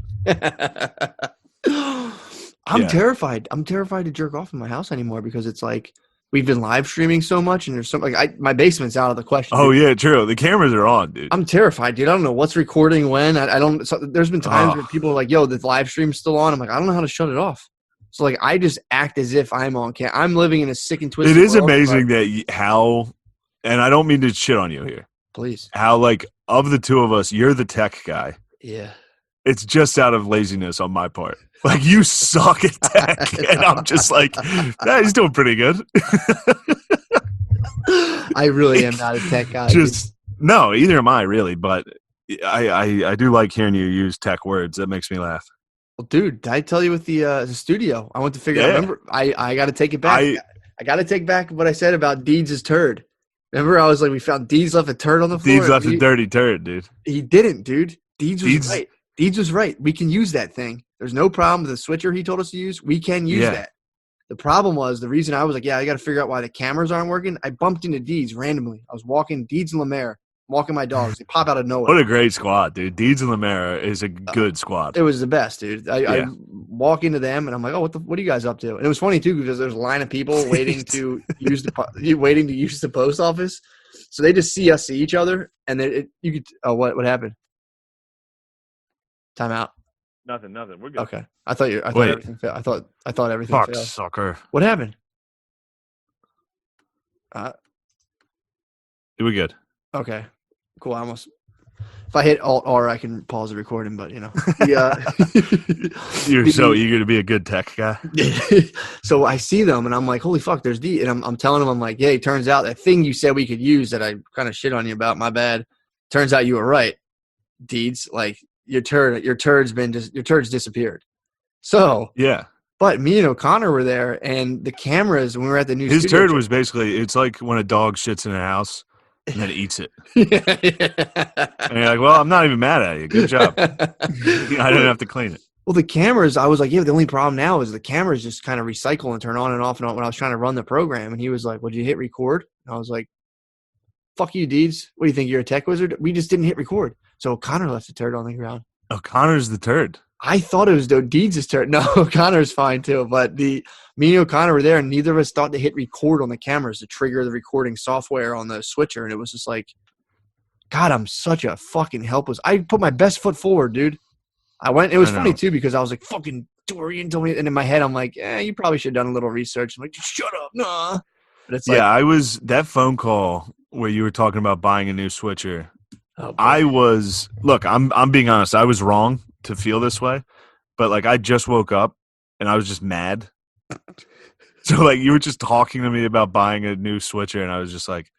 Speaker 1: I'm terrified. I'm terrified to jerk off in my house anymore because it's like we've been live streaming so much, and there's so like my basement's out of the question.
Speaker 2: Oh yeah, true. The cameras are on, dude.
Speaker 1: I'm terrified, dude. I don't know what's recording when. I don't. So there's been times where people are like, "Yo, the live stream's still on." I'm like, I don't know how to shut it off. So like, I just act as if I'm on cam. I'm living in a sick and twisted.
Speaker 2: It is
Speaker 1: world,
Speaker 2: amazing that how, and I don't mean to shit on you here.
Speaker 1: Please.
Speaker 2: How like of the two of us, you're the tech guy.
Speaker 1: Yeah.
Speaker 2: It's just out of laziness on my part. Like, you suck at tech, and I'm just like, he's doing pretty good.
Speaker 1: I really am not a tech guy.
Speaker 2: No, either am I really, but I do like hearing you use tech words. That makes me laugh.
Speaker 1: Well, dude, did I tell you with the studio? I went to figure out. Remember, I got to take it back. I got to take back what I said about Deeds' turd. Remember, I was like, we found Deeds left a turd on the floor.
Speaker 2: Deeds left a dirty turd, dude.
Speaker 1: He didn't, dude. Deeds was right. Deeds was right. We can use that thing. There's no problem with the switcher he told us to use. We can use that. The problem was the reason I was like, I got to figure out why the cameras aren't working. I bumped into Deeds randomly. I was walking Deeds and Lemaire, walking my dogs. They pop out of nowhere.
Speaker 2: What a great squad, dude. Deeds and Lemaire is a good squad.
Speaker 1: It was the best, dude. I walk into them and I'm like, oh, what are you guys up to? And it was funny too because there's a line of people waiting to use the post office. So they just see us see each other, and you could. Oh, what happened? Time out.
Speaker 2: Nothing. We're good.
Speaker 1: Okay. I thought everything failed. I thought everything
Speaker 2: Fuck,
Speaker 1: failed.
Speaker 2: sucker.
Speaker 1: What happened?
Speaker 2: We're good.
Speaker 1: Okay. Cool. If I hit Alt R, I can pause the recording, but yeah.
Speaker 2: You're so eager to be a good tech guy.
Speaker 1: So I see them and I'm like, holy fuck, there's D. And I'm telling them, I'm like, yeah, it turns out that thing you said we could use that I kind of shit on you about, my bad. Turns out you were right. Deeds, like your turd's disappeared. So
Speaker 2: yeah.
Speaker 1: But me and O'Connor were there, and the cameras when we were at the new
Speaker 2: his turd was basically, it's like when a dog shits in a house and then eats it. And you're like, well, I'm not even mad at you. Good job. I didn't have to clean it.
Speaker 1: Well, the cameras, I was like, yeah, the only problem now is the cameras just kind of recycle and turn on and off and on when I was trying to run the program. And he was like, well, did you hit record? And I was like, fuck you, Deeds. What do you think? You're a tech wizard? We just didn't hit record. So O'Connor left a turd on the ground.
Speaker 2: O'Connor's the turd.
Speaker 1: I thought it was Deeds' turd. No, O'Connor's fine too. But me and O'Connor were there, and neither of us thought to hit record on the cameras to trigger the recording software on the switcher. And it was just like, God, I'm such a fucking helpless. I put my best foot forward, dude. I went. It was funny too because I was like, "Fucking Dorian told me," and in my head, I'm like, you probably should have done a little research." I'm like, "Shut up, nah." But it's like,
Speaker 2: I was that phone call where you were talking about buying a new switcher.
Speaker 1: Oh,
Speaker 2: I was I'm being honest. I was wrong to feel this way, but like I just woke up and I was just mad. So like you were just talking to me about buying a new switcher, and I was just like,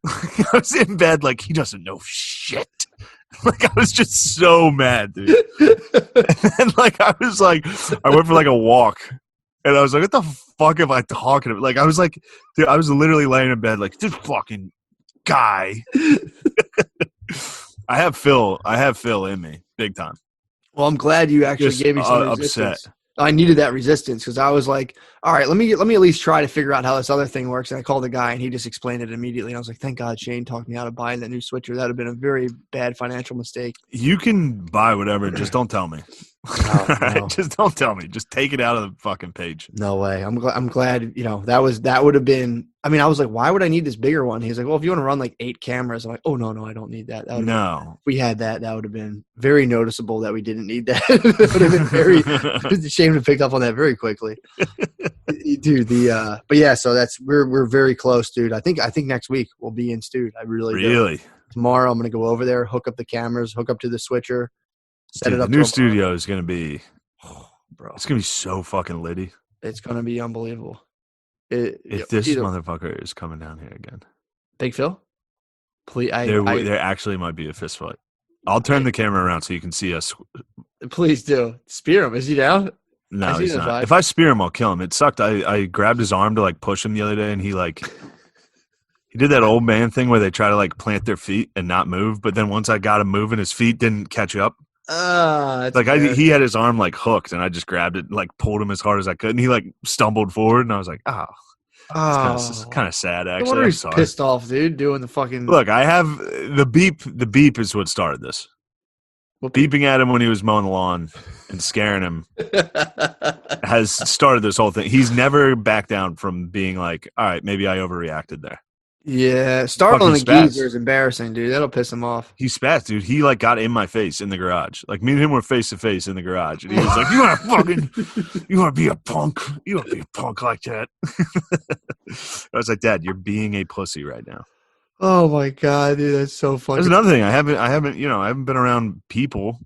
Speaker 2: I was in bed like he doesn't know shit. Like I was just so mad, dude. And like I went for like a walk, and I was like, "What the fuck am I talking about?" Like I was like, dude, I was literally laying in bed like this fucking guy. I have Phil in me, big time.
Speaker 1: Well, I'm glad you actually
Speaker 2: Just
Speaker 1: gave me some resistance.
Speaker 2: upset.
Speaker 1: I needed that resistance because I was like, all right, let me at least try to figure out how this other thing works. And I called the guy, and he just explained it immediately. And I was like, thank God Shane talked me out of buying that new switcher. That would have been a very bad financial mistake.
Speaker 2: You can buy whatever, just don't tell me.
Speaker 1: No.
Speaker 2: Just don't tell me. Just take it out of the fucking page.
Speaker 1: No way. I'm glad, that would have been, I mean, I was like, why would I need this bigger one? He's like, well, if you want to run like 8 cameras, I'm like, oh, no, I don't need that.
Speaker 2: No.
Speaker 1: If we had that would have been very noticeable that we didn't need that. It would have been very, it's a shame to pick up on that very quickly. Dude, but yeah, so we're very close, dude. I think next week we'll be in, dude. I really do. Tomorrow I'm going to go over there, hook up the cameras, hook up to the switcher. Set it up.
Speaker 2: The new studio is going to be,
Speaker 1: bro.
Speaker 2: It's going to be so fucking litty.
Speaker 1: It's going to be unbelievable.
Speaker 2: If this motherfucker is coming down here again,
Speaker 1: Big Phil, please.
Speaker 2: There actually might be a fist fight. I'll turn the camera around so you can see us.
Speaker 1: Please do. Spear him. Is he down?
Speaker 2: No, he's not. If I spear him, I'll kill him. It sucked. I grabbed his arm to like push him the other day, and he did that old man thing where they try to like plant their feet and not move, but then once I got him moving, his feet didn't catch up. He had his arm like hooked, and I just grabbed it and like pulled him as hard as I could, and he like stumbled forward, and I was like, it's kind of sad actually.
Speaker 1: I'm sorry. Pissed off, dude, doing the fucking.
Speaker 2: Look, I have the beep. The beep is what started this. Beeping at him when he was mowing the lawn and scaring him has started this whole thing. He's never backed down from being like, all right, maybe I overreacted there.
Speaker 1: Yeah, startling a geezer is embarrassing, dude. That'll piss him off.
Speaker 2: He spazzed, dude. He like got in my face in the garage. Like me and him were face to face in the garage, and he was like, "You want to be a punk? You want to be a punk like that?" I was like, "Dad, you're being a pussy right now."
Speaker 1: Oh my god, dude, that's so funny.
Speaker 2: There's another thing. I haven't been around people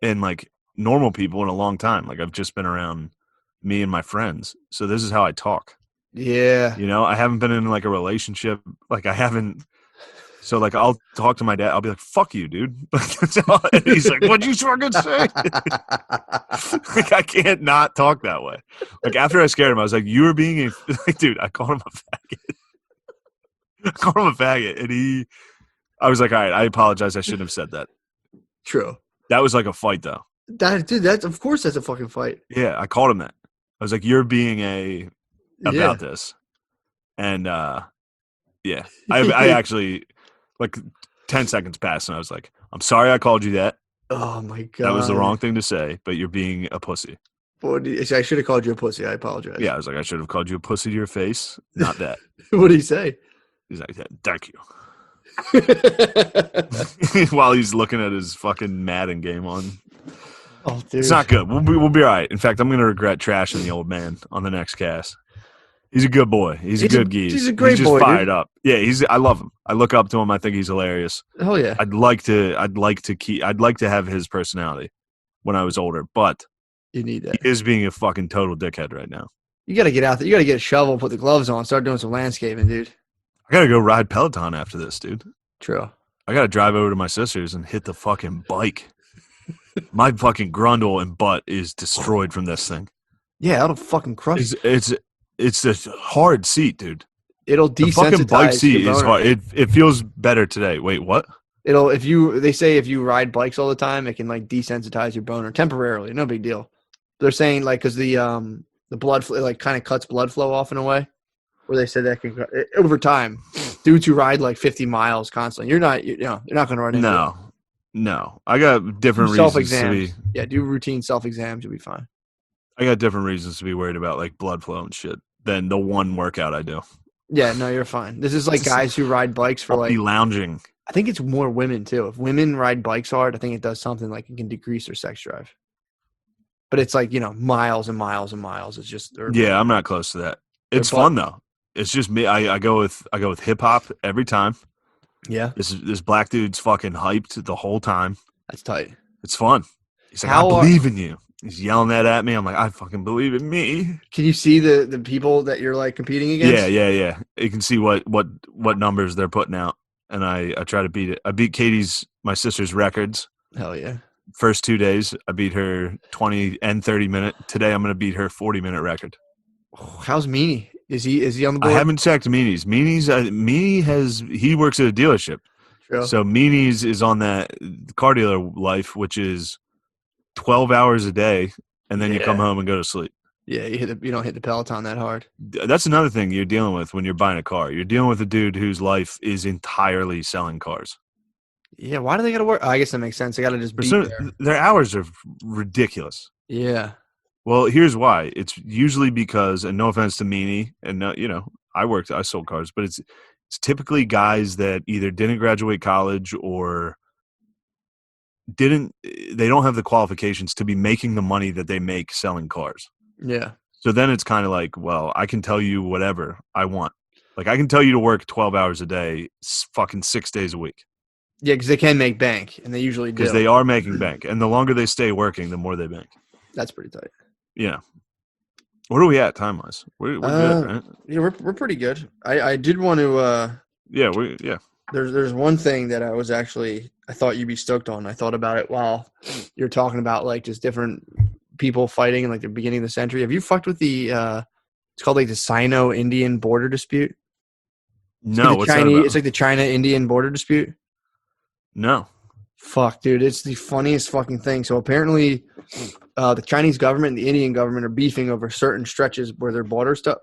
Speaker 2: and like normal people in a long time. Like I've just been around me and my friends. So this is how I talk.
Speaker 1: Yeah.
Speaker 2: I haven't been in like a relationship. Like I haven't. So like I'll talk to my dad. I'll be like, "Fuck you, dude." And he's like, "What'd you fucking say?" Like I can't not talk that way. Like after I scared him, I was like, "You were being a like, dude." I called him a faggot. And I was like, "All right, I apologize. I shouldn't have said that."
Speaker 1: True.
Speaker 2: That was like a fight, though.
Speaker 1: That's of course that's a fucking fight.
Speaker 2: Yeah, I called him that. I was like, "You're being about this," and yeah, I actually like 10 seconds passed, and I was like, "I'm sorry, I called you that.
Speaker 1: Oh my god,
Speaker 2: that was the wrong thing to say, but you're being a pussy."
Speaker 1: I should have called you a pussy. I apologize.
Speaker 2: Yeah, I was like, I should have called you a pussy to your face, not that.
Speaker 1: What did he say?
Speaker 2: He's like, "Thank you." While he's looking at his fucking Madden game on.
Speaker 1: Oh, dude.
Speaker 2: It's not good. We'll be all right. In fact, I'm going to regret trashing the old man on the next cast. He's a good boy. He's a good geese.
Speaker 1: He's a great boy.
Speaker 2: He's just fired
Speaker 1: dude.
Speaker 2: up. Yeah, I love him. I look up to him. I think he's hilarious.
Speaker 1: Hell yeah.
Speaker 2: I'd like to have his personality when I was older, but
Speaker 1: you need that.
Speaker 2: He is being a fucking total dickhead right now.
Speaker 1: You got to get out there. You got to get a shovel, put the gloves on, start doing some landscaping, dude.
Speaker 2: I got to go ride Peloton after this, dude.
Speaker 1: True.
Speaker 2: I got to drive over to my sister's and hit the fucking bike. My fucking grundle and butt is destroyed from this thing.
Speaker 1: Yeah, it'll fucking crush.
Speaker 2: It's a hard seat, dude.
Speaker 1: It'll desensitize.
Speaker 2: The fucking bike seat is hard. It feels better today. Wait, what?
Speaker 1: They say if you ride bikes all the time, it can like desensitize your boner temporarily. No big deal. They're saying like because the blood flow, like kind of cuts blood flow off in a way, where they said that can over time. Dudes who ride like 50 miles constantly, you're not you're not going to run into it.
Speaker 2: No. I got different
Speaker 1: Do
Speaker 2: reasons
Speaker 1: self-exams.
Speaker 2: to be.
Speaker 1: Yeah, do routine self-exams. You'll be fine.
Speaker 2: I got different reasons to be worried about like blood flow and shit than the one workout I do.
Speaker 1: Yeah, no, you're fine. This is like guys who ride bikes for
Speaker 2: I'll
Speaker 1: like
Speaker 2: be lounging.
Speaker 1: I think it's more women too. If women ride bikes hard, I think it does something like it can decrease their sex drive. But it's like, miles and miles and miles. It's just
Speaker 2: Yeah, I'm not close to that. It's fun though. It's just me. I go with hip hop every time.
Speaker 1: Yeah.
Speaker 2: This black dude's fucking hyped the whole time.
Speaker 1: That's tight.
Speaker 2: It's fun. He's like, I believe in you. He's yelling that at me. I'm like, I fucking believe in me.
Speaker 1: Can you see the people that you're like competing against?
Speaker 2: Yeah. You can see what numbers they're putting out, and I try to beat it. I beat my sister's records.
Speaker 1: Hell yeah.
Speaker 2: First 2 days, I beat her 20 and 30 minute. Today, I'm going to beat her 40-minute record.
Speaker 1: How's Meanie? Is he on the board?
Speaker 2: I haven't checked Meanie's. He works at a dealership.
Speaker 1: True.
Speaker 2: So Meanie's is on that car dealer life, which is 12 hours a day, and then you come home and go to sleep.
Speaker 1: Yeah, you don't hit the Peloton that hard.
Speaker 2: That's another thing you're dealing with when you're buying a car. You're dealing with a dude whose life is entirely selling cars.
Speaker 1: Yeah, why do they got to work? Oh, I guess that makes sense. They got to just be there.
Speaker 2: Their hours are ridiculous.
Speaker 1: Yeah.
Speaker 2: Well, here's why. It's usually because, and no offense to Meanie, and I sold cars, but it's typically guys that either didn't graduate college or they don't have the qualifications to be making the money that they make selling cars.
Speaker 1: Yeah.
Speaker 2: So then it's kind of like, well, I can tell you whatever I want. Like I can tell you to work 12 hours a day, fucking 6 days a week.
Speaker 1: Yeah, because they can make bank, and they usually do.
Speaker 2: Because they are making bank, and the longer they stay working, the more they bank.
Speaker 1: That's pretty tight.
Speaker 2: Yeah. Where are we at time-wise? We're good, right?
Speaker 1: Yeah, we're pretty good. I did want to
Speaker 2: Yeah.
Speaker 1: There's one thing that I thought you'd be stoked on. I thought about it while you're talking about like just different people fighting in like the beginning of the century. Have you fucked with the it's called like the Sino-Indian border dispute?
Speaker 2: No, what's that about?
Speaker 1: It's like the China-Indian border dispute.
Speaker 2: No.
Speaker 1: Fuck, dude, it's the funniest fucking thing. So apparently, the Chinese government and the Indian government are beefing over certain stretches where their borders touch.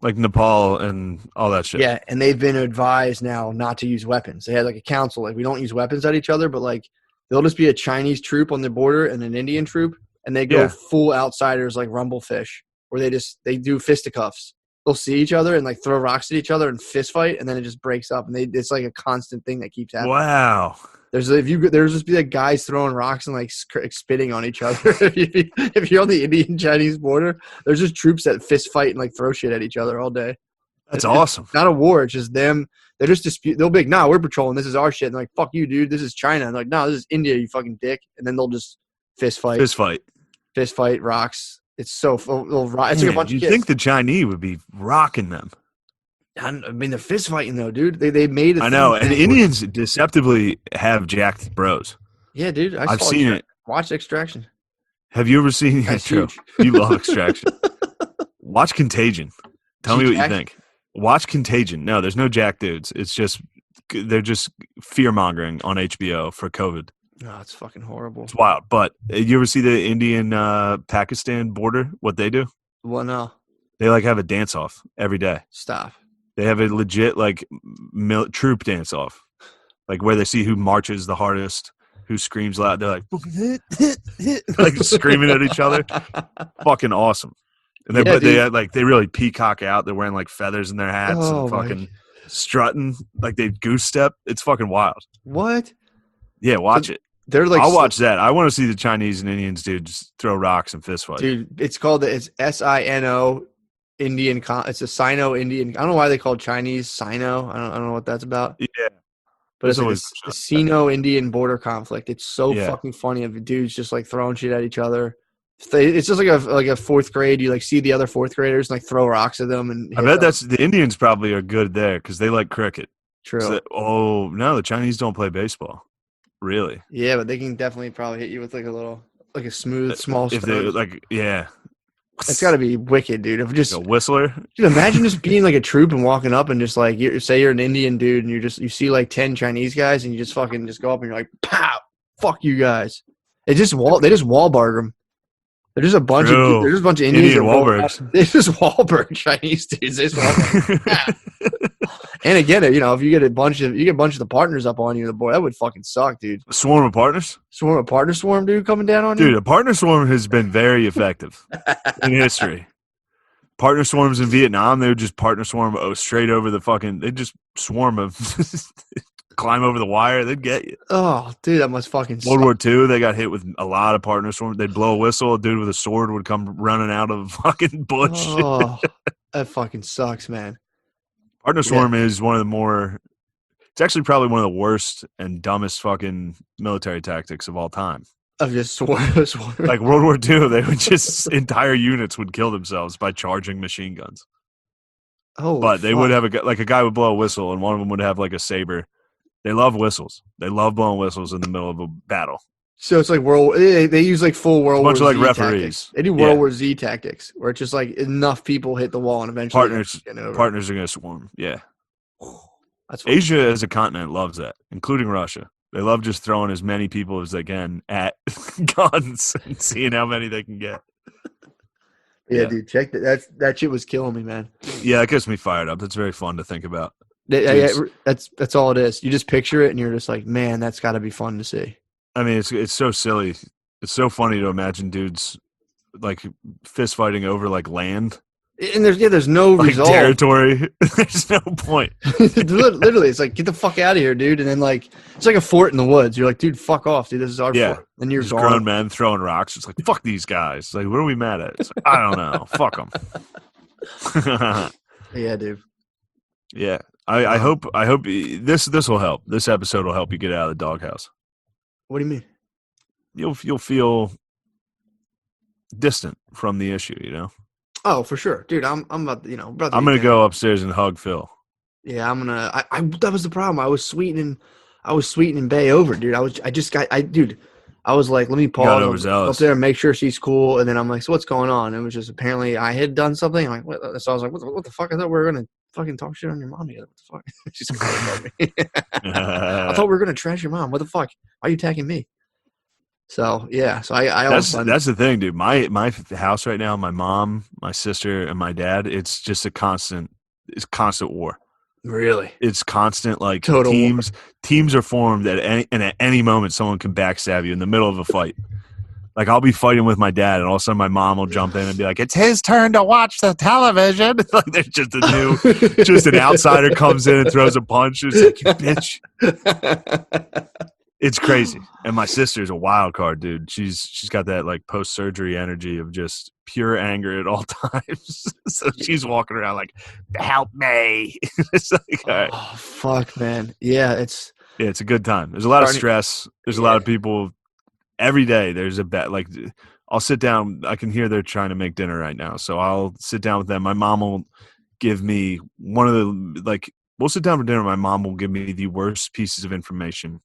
Speaker 2: Like Nepal and all that shit.
Speaker 1: Yeah, and they've been advised now not to use weapons. They had like a council, like we don't use weapons at each other, but like there'll just be a Chinese troop on the border and an Indian troop, and they go full outsiders like Rumblefish, where they do fisticuffs. They'll see each other and like throw rocks at each other and fist fight, and then it just breaks up. And it's like a constant thing that keeps happening.
Speaker 2: Wow.
Speaker 1: There's just be like guys throwing rocks and like spitting on each other. if you're on the Indian-Chinese border, there's just troops that fist fight and like throw shit at each other all day.
Speaker 2: That's awesome.
Speaker 1: It's not a war. It's just them. They're just they'll be like, nah, we're patrolling. This is our shit. And they're like, fuck you, dude. This is China. And they're like, no, this is India, you fucking dick. And then they'll just fist fight, rocks. It's so it's like a bunch of kids.
Speaker 2: You'd think the Chinese would be rocking them.
Speaker 1: I mean, they're fist fighting though, dude. They made it.
Speaker 2: I know, and Indians deceptively have jacked bros.
Speaker 1: Yeah, dude.
Speaker 2: I've seen it.
Speaker 1: Watch Extraction.
Speaker 2: Have you ever seen
Speaker 1: That's
Speaker 2: True. You love Extraction. Watch Contagion. Tell me what you think. Watch Contagion. No, there's no jack dudes. It's just they're just fear mongering on HBO for COVID.
Speaker 1: No, it's fucking horrible.
Speaker 2: It's wild. But you ever see the Indian Pakistan border? What they do?
Speaker 1: Well, no.
Speaker 2: They like have a dance off every day.
Speaker 1: Stop.
Speaker 2: They have a legit like troop dance off, like where they see who marches the hardest, who screams loud. They're like, like screaming at each other. Fucking awesome. And they really peacock out. They're wearing like feathers in their hats and fucking strutting like they goose step. It's fucking wild.
Speaker 1: What?
Speaker 2: Yeah, watch it.
Speaker 1: They're like,
Speaker 2: I'll watch that. I want to see the Chinese and Indians just throw rocks and fist fight.
Speaker 1: Dude, it's Sino Indian. It's a Sino-Indian. I don't know why they call it Chinese Sino. I don't know what that's about.
Speaker 2: Yeah.
Speaker 1: But it's like a Sino-Indian border conflict. It's so fucking funny of dudes just like throwing shit at each other. It's just like a fourth grade. You like see the other fourth graders and like throw rocks at them. And
Speaker 2: I bet the Indians probably are good there because they like cricket.
Speaker 1: True.
Speaker 2: So, no, the Chinese don't play baseball. Really?
Speaker 1: Yeah, but they can definitely probably hit you with like a smooth, small.
Speaker 2: If they like, yeah.
Speaker 1: That's got to be wicked, dude. If just
Speaker 2: a whistler.
Speaker 1: Dude, imagine just being like a troop and walking up and just like, say you're an Indian dude and you see like 10 Chinese guys and you just fucking just go up and you're like, pow, fuck you guys. They just Wahlberg them. They're just a bunch of Indians.
Speaker 2: Indian Wahlbergs.
Speaker 1: They're just Wahlberg Chinese dudes. They just Wahlberg. And again, if you get a bunch of the partners up on you, boy, that would fucking suck, dude.
Speaker 2: A swarm of partners?
Speaker 1: Swarm, dude, coming down on you?
Speaker 2: Dude, a partner swarm has been very effective in history. Partner swarms in Vietnam, they would just partner swarm straight over the fucking, they'd just swarm of, climb over the wire, they'd get you.
Speaker 1: Oh, dude, that must fucking suck.
Speaker 2: World War II, they got hit with a lot of partner swarms. They'd blow a whistle, a dude with a sword would come running out of fucking bush.
Speaker 1: Oh, that fucking sucks, man.
Speaker 2: Partner swarm is one of the more, it's actually probably one of the worst and dumbest fucking military tactics of all time.
Speaker 1: Of just swarm.
Speaker 2: Like World War II, they would just, entire units would kill themselves by charging machine guns.
Speaker 1: Oh,
Speaker 2: but they would have a guy would blow a whistle and one of them would have like a saber. They love whistles. They love blowing whistles in the middle of a battle.
Speaker 1: So it's like they use like full World War Z
Speaker 2: like referees.
Speaker 1: Tactics. They do World War Z tactics where it's just like enough people hit the wall and eventually
Speaker 2: partners are going to swarm. Yeah.
Speaker 1: That's
Speaker 2: Asia as a continent loves that, including Russia. They love just throwing as many people as they can at guns and seeing how many they can get.
Speaker 1: Yeah, dude, check that. That shit was killing me, man.
Speaker 2: Yeah, it gets me fired up. That's very fun to think about.
Speaker 1: That's all it is. You just picture it and you're just like, man, that's got to be fun to see.
Speaker 2: I mean, it's so silly. It's so funny to imagine dudes like fist fighting over like land.
Speaker 1: And there's no
Speaker 2: like
Speaker 1: result.
Speaker 2: Territory. There's no point.
Speaker 1: Literally, it's like, get the fuck out of here, dude. And then like it's like a fort in the woods. You're like, dude, fuck off, dude. This is our fort. And you're
Speaker 2: grown men throwing rocks. It's like, fuck these guys. It's like, what are we mad at? It's like, I don't know. Fuck them.
Speaker 1: Yeah, dude.
Speaker 2: Yeah. I hope this will help. This episode will help you get out of the doghouse.
Speaker 1: What do you mean?
Speaker 2: You'll feel distant from the issue, you know?
Speaker 1: Oh, for sure, dude. I'm about,
Speaker 2: I'm gonna go upstairs and hug Phil.
Speaker 1: Yeah, I'm gonna. That was the problem. I was sweetening Bay over, dude. I was like, let me pause up there and make sure she's cool. And then I'm like, so what's going on? And it was just apparently I had done something. I'm like, what? So I was like, what the fuck? I thought we were gonna fucking talk shit on your mom together. What the fuck? She's calling me. I thought we were gonna trash your mom. What the fuck? Why are you attacking me? So yeah,
Speaker 2: that's the thing, dude. My house right now, my mom, my sister, and my dad. It's just constant war.
Speaker 1: Really,
Speaker 2: it's constant. Like
Speaker 1: total
Speaker 2: teams are formed at any moment. Someone can backstab you in the middle of a fight. Like I'll be fighting with my dad, and all of a sudden my mom will jump in and be like, "It's his turn to watch the television." Like there's just just an outsider comes in and throws a punch. It's like, you bitch. It's crazy. And my sister's a wild card, dude. She's got that like post-surgery energy of just pure anger at all times. So she's walking around like, help me. It's like, all right.
Speaker 1: Oh, fuck, man. Yeah, it's
Speaker 2: a good time. There's a lot of stress. There's a lot of people every day. There's a bet. Like I'll sit down. I can hear they're trying to make dinner right now. So I'll sit down with them. My mom will give me one of the, like, we'll sit down for dinner. My mom will give me the worst pieces of information.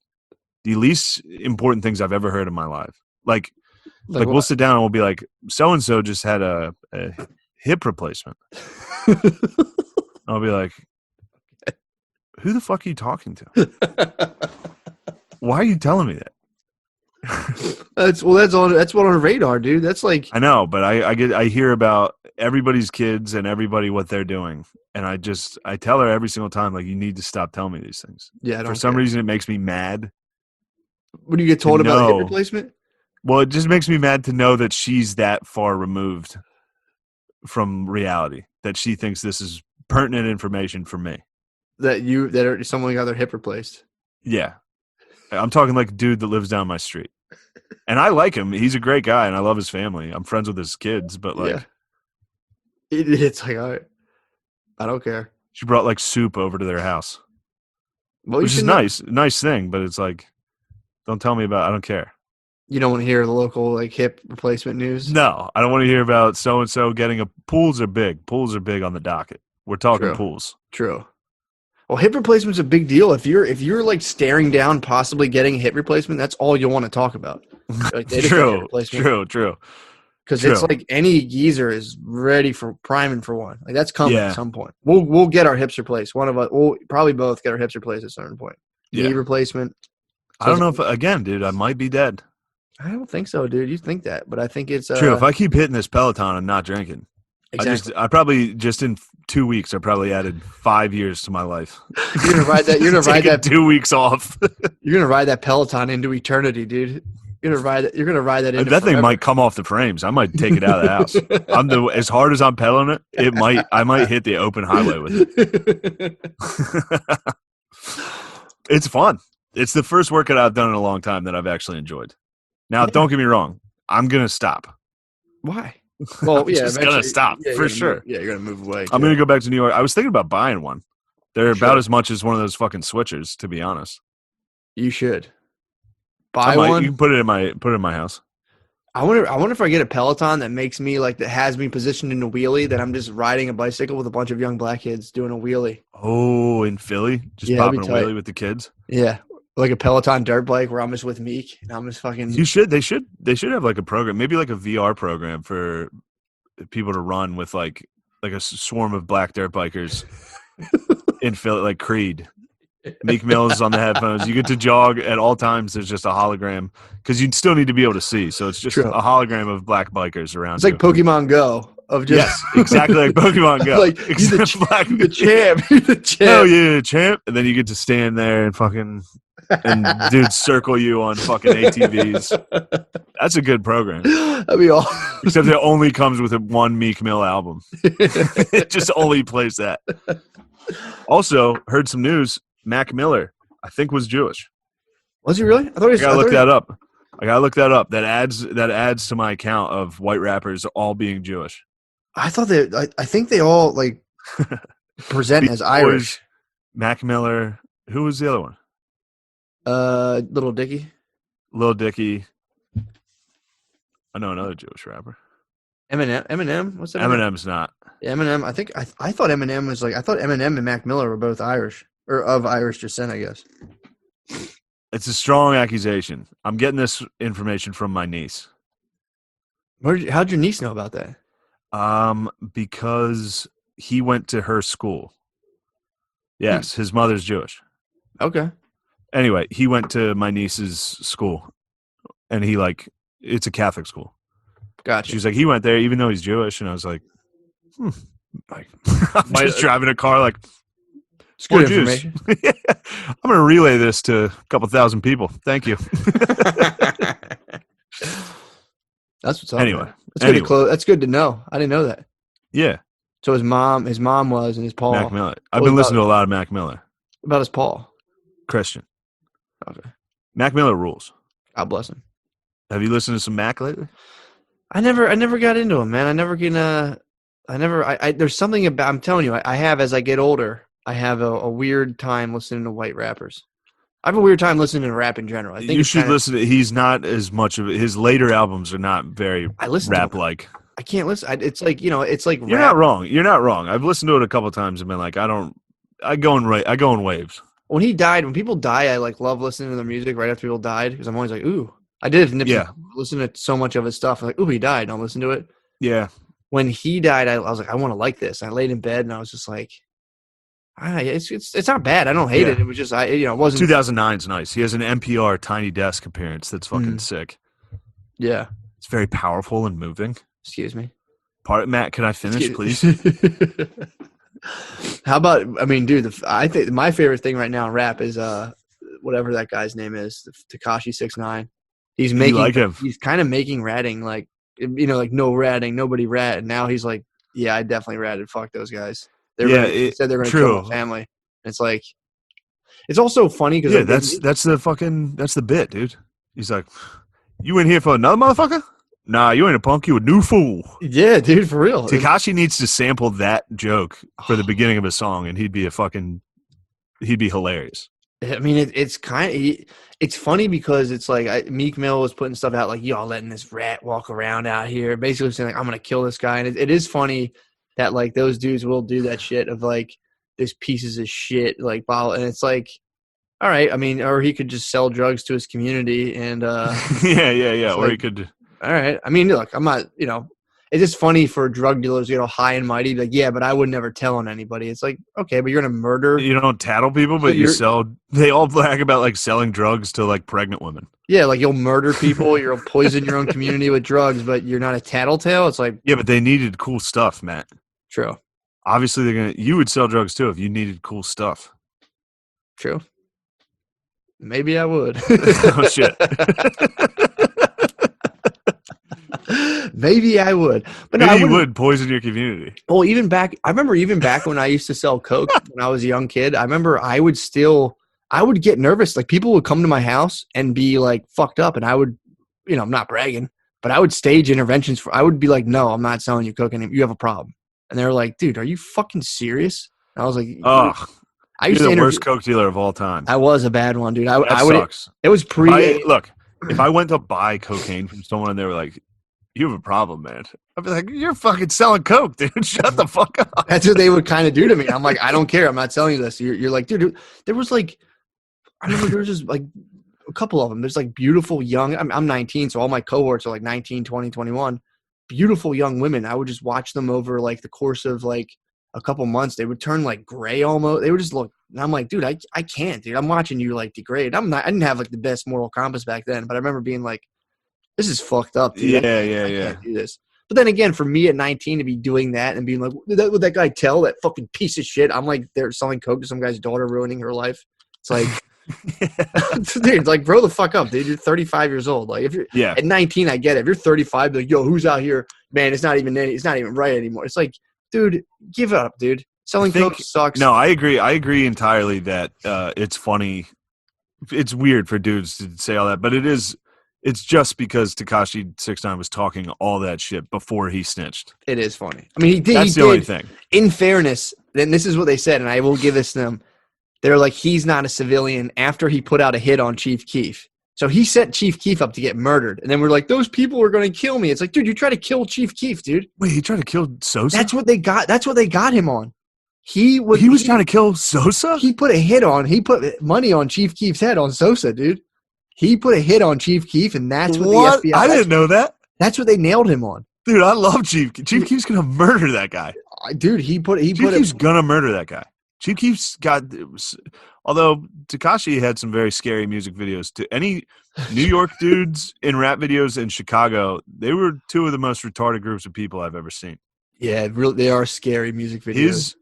Speaker 2: The least important things I've ever heard in my life. Like we'll sit down and we'll be like, so-and-so just had a hip replacement. I'll be like, who the fuck are you talking to? Why are you telling me that?
Speaker 1: That's what on our radar, dude. That's like,
Speaker 2: I know, but I hear about everybody's kids and everybody what they're doing. And I tell her every single time, like, you need to stop telling me these things.
Speaker 1: Yeah.
Speaker 2: For some reason, it makes me mad.
Speaker 1: When you get told about hip replacement?
Speaker 2: Well, it just makes me mad to know that she's that far removed from reality, that she thinks this is pertinent information for me.
Speaker 1: That someone got their hip replaced.
Speaker 2: Yeah. I'm talking like a dude that lives down my street. And I like him. He's a great guy, and I love his family. I'm friends with his kids, but like...
Speaker 1: Yeah. It's like, all right, I don't care.
Speaker 2: She brought like soup over to their house.
Speaker 1: Well,
Speaker 2: which is nice thing, but it's like... Don't tell me about I don't care.
Speaker 1: You don't want to hear the local like hip replacement news?
Speaker 2: No, I don't want to hear about so-and-so getting pools are big. Pools are big on the docket. We're talking pools.
Speaker 1: True. Well, hip replacement's a big deal. If you're like staring down possibly getting a hip replacement, that's all you'll want to talk about. Like,
Speaker 2: True.
Speaker 1: Because it's like any geezer is ready for priming for one. Like that's coming at some point. We'll get our hips replaced. One of us, we'll probably both get our hips replaced at a certain point. Knee replacement.
Speaker 2: I don't know if again, dude, I might be dead.
Speaker 1: I don't think so, dude. You think that, but I think it's
Speaker 2: true. If I keep hitting this Peloton and not drinking,
Speaker 1: exactly.
Speaker 2: I probably just in 2 weeks, I probably added 5 years to my life.
Speaker 1: You're gonna ride that. You're gonna ride that
Speaker 2: 2 weeks off.
Speaker 1: You're gonna ride that Peloton into eternity, dude. You're gonna ride it. You're gonna ride that into
Speaker 2: that
Speaker 1: forever.
Speaker 2: Thing might come off the frames. I might take it out of the house. As hard as I'm pedaling it. I might hit the open highway with it. It's fun. It's the first workout I've done in a long time that I've actually enjoyed. Now, don't get me wrong. I'm gonna stop.
Speaker 1: Why? Well,
Speaker 2: I'm just gonna stop for sure.
Speaker 1: You're gonna move away.
Speaker 2: I'm gonna go back to New York. I was thinking about buying one. They're about as much as one of those fucking switchers, to be honest.
Speaker 1: You should buy one.
Speaker 2: You can put it in my house.
Speaker 1: I wonder if I get a Peloton that makes me that has me positioned in a wheelie, that I'm just riding a bicycle with a bunch of young black kids doing a wheelie.
Speaker 2: Oh, in Philly, just popping a wheelie with the kids.
Speaker 1: Yeah, like a Peloton dirt bike where I'm just with Meek and I'm just fucking.
Speaker 2: They should have like a program, maybe like a VR program for people to run with like a swarm of black dirt bikers in Philly, like Creed. Meek Mill's on the headphones. You get to jog at all times. There's just a hologram because you still need to be able to see. So it's just a hologram of black bikers around.
Speaker 1: It's like Pokemon Go.
Speaker 2: Yes, exactly like Pokemon Go.
Speaker 1: Like you're the champ. You're the champ.
Speaker 2: Oh yeah, champ. And then you get to stand there and fucking dudes circle you on fucking ATVs. That's a good program.
Speaker 1: That'd be awesome.
Speaker 2: Except it only comes with one Meek Mill album. It just only plays that. Also, heard some news. Mac Miller, I think, was Jewish.
Speaker 1: Was he really?
Speaker 2: I gotta look that up. That adds to my account of white rappers all being Jewish.
Speaker 1: I thought I think they all present as Irish.
Speaker 2: Mac Miller. Who was the other one?
Speaker 1: Little Dicky.
Speaker 2: Lil Dicky. I know another Jewish rapper.
Speaker 1: Eminem. What's that?
Speaker 2: Eminem's not.
Speaker 1: Eminem. I think I thought Eminem was I thought Eminem and Mac Miller were both Irish. Or of Irish descent, I guess.
Speaker 2: It's a strong accusation. I'm getting this information from my niece.
Speaker 1: How'd your niece know about that?
Speaker 2: Because he went to her school. Yes, his mother's Jewish.
Speaker 1: Okay.
Speaker 2: Anyway, he went to my niece's school, and it's a Catholic school.
Speaker 1: Gotcha.
Speaker 2: She's like, he went there even though he's Jewish, and I was like, I'm just driving a car
Speaker 1: it's good information.
Speaker 2: I'm going to relay this to a couple thousand people. Thank you.
Speaker 1: That's what's up.
Speaker 2: Anyway,
Speaker 1: that's good to know. I didn't know that.
Speaker 2: Yeah.
Speaker 1: So his mom was, and his Paul.
Speaker 2: Mac Miller. I've been listening to a lot of Mac Miller.
Speaker 1: About his Paul.
Speaker 2: Christian.
Speaker 1: Okay.
Speaker 2: Mac Miller rules.
Speaker 1: God bless him.
Speaker 2: Have you listened to some Mac lately?
Speaker 1: I never got into him, man. There's something about, I'm telling you, I have, as I get older, I have a weird time listening to white rappers. I have a weird time listening to rap in general. I think
Speaker 2: you should listen to. He's not as much of it. His later albums are not very rap-like.
Speaker 1: I can't listen. It's like it's like
Speaker 2: you're
Speaker 1: rap.
Speaker 2: not wrong. You're not wrong. I've listened to it a couple of times and been like, I go in waves.
Speaker 1: When people die, I love listening to their music right after people died because I'm always like, ooh. I did listen to so much of his stuff. I'm like, ooh, he died, and I'll listen to it.
Speaker 2: Yeah.
Speaker 1: When he died, I was like, I want to like this. I laid in bed and I was just like. It's not bad. I don't hate it. It was just it wasn't.
Speaker 2: 2009's nice. He has an NPR Tiny Desk appearance that's fucking sick.
Speaker 1: Yeah,
Speaker 2: it's very powerful and moving.
Speaker 1: Excuse me,
Speaker 2: Matt. Can I finish, please?
Speaker 1: How about? I mean, dude, I think my favorite thing right now in rap is whatever that guy's name is, Tekashi 6ix9ine. He's making.
Speaker 2: You like him?
Speaker 1: He's kind of making ratting no ratting, nobody rat, and now he's like, yeah, I definitely ratted. Fuck those guys. They said they're going to kill my family. It's like, it's also funny because
Speaker 2: that's the bit, dude. He's like, you in here for another motherfucker? Nah, you ain't a punk. You a new fool.
Speaker 1: Yeah, dude, for real.
Speaker 2: Tekashi needs to sample that joke for the beginning of a song, and he'd be hilarious.
Speaker 1: I mean, it's funny because it's like Meek Mill was putting stuff out like, y'all letting this rat walk around out here, basically saying I'm going to kill this guy, and it is funny. That those dudes will do that shit of this pieces of shit bottle, and it's like, all right. I mean, or he could just sell drugs to his community and
Speaker 2: yeah. Or he could
Speaker 1: All right. I mean, look, I'm not, it's just funny for drug dealers, high and mighty. Like, yeah, but I would never tell on anybody. It's like, okay, but you're going to murder.
Speaker 2: You don't tattle people, but you sell. They all brag about like selling drugs to like pregnant women.
Speaker 1: Yeah, like you'll murder people, you'll poison your own community with drugs, but you're not a tattletale. It's like,
Speaker 2: yeah, but they needed cool stuff, Matt.
Speaker 1: True.
Speaker 2: Obviously, you would sell drugs too if you needed cool stuff.
Speaker 1: True. Maybe I would.
Speaker 2: Oh shit.
Speaker 1: Maybe I would, but
Speaker 2: maybe you would poison your community.
Speaker 1: Well, I remember back when I used to sell coke when I was a young kid. I remember I would get nervous. Like people would come to my house and be like fucked up, and I would, I'm not bragging, but I would stage interventions I would be like, no, I'm not selling you coke anymore. You have a problem, and they were like, dude, are you fucking serious? And I was like,
Speaker 2: oh. I used to be the worst coke dealer of all time.
Speaker 1: I was a bad one, dude.
Speaker 2: That sucks.
Speaker 1: It was
Speaker 2: look, if I went to buy cocaine from someone and they were like, you have a problem, man, I'd be like, you're fucking selling coke, dude. Shut the fuck up.
Speaker 1: That's what they would kind of do to me. I'm like, I don't care. I'm not selling you this. You're like, dude, there was like, I remember there was just like a couple of them. There's like beautiful young, I'm 19, so all my cohorts are like 19, 20, 21. Beautiful young women. I would just watch them over like the course of like a couple months. They would turn like gray almost. They would just look, and I'm like, dude, I can't, dude. I'm watching you like degrade. I didn't have like the best moral compass back then, but I remember being like, this is fucked up, dude.
Speaker 2: Yeah.
Speaker 1: I can't do this. But then again, for me at 19 to be doing that and being like, would that guy tell, that fucking piece of shit? I'm like, they're selling coke to some guy's daughter, ruining her life. It's like, dude, like, grow the fuck up, dude. You're 35 years old. Like, if you're at 19, I get it. If you're 35, like, yo, who's out here? Man, it's not even right anymore. It's like, dude, give it up, dude. Selling coke sucks.
Speaker 2: No, I agree. I agree entirely that it's funny. It's weird for dudes to say all that, but it's just because Tekashi 69 was talking all that shit before he snitched.
Speaker 1: It is funny. I mean, he did.
Speaker 2: That's the only thing.
Speaker 1: In fairness, then this is what they said, and I will give this to them. They're like, he's not a civilian after he put out a hit on Chief Keef. So he set Chief Keef up to get murdered. And then we're like, those people are going to kill me. It's like, dude, you try to kill Chief Keef, dude.
Speaker 2: Wait, he tried to kill Sosa?
Speaker 1: That's what they got him on. He
Speaker 2: was trying to kill Sosa?
Speaker 1: He put money on Chief Keef's head on Sosa, dude. He put a hit on Chief Keef, and that's what the FBI...
Speaker 2: I didn't know that.
Speaker 1: That's what they nailed him on.
Speaker 2: Dude, I love Chief. Chief Keef's going to murder that guy.
Speaker 1: Dude, Chief Keef's
Speaker 2: going to murder that guy. Chief Keef's got... Although Tekashi had some very scary music videos. To any New York dudes in rap videos in Chicago, they were two of the most retarded groups of people I've ever seen.
Speaker 1: Yeah, really, they are scary music videos.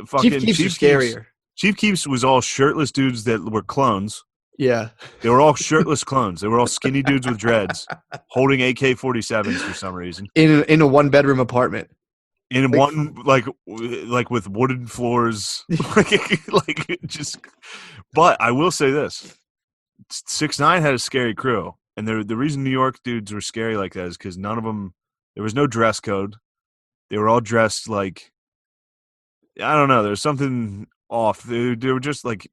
Speaker 2: Fucking
Speaker 1: Chief Keef's scarier.
Speaker 2: Chief Keef's was all shirtless dudes that were clones.
Speaker 1: Yeah.
Speaker 2: They were all shirtless clones. They were all skinny dudes with dreads holding AK-47s for some reason.
Speaker 1: In a one-bedroom apartment.
Speaker 2: In one, like with wooden floors. But I will say this. 6ix9ine had a scary crew. And the reason New York dudes were scary like that is because none of them, there was no dress code. They were all dressed like, I don't know, there's something off. They were just like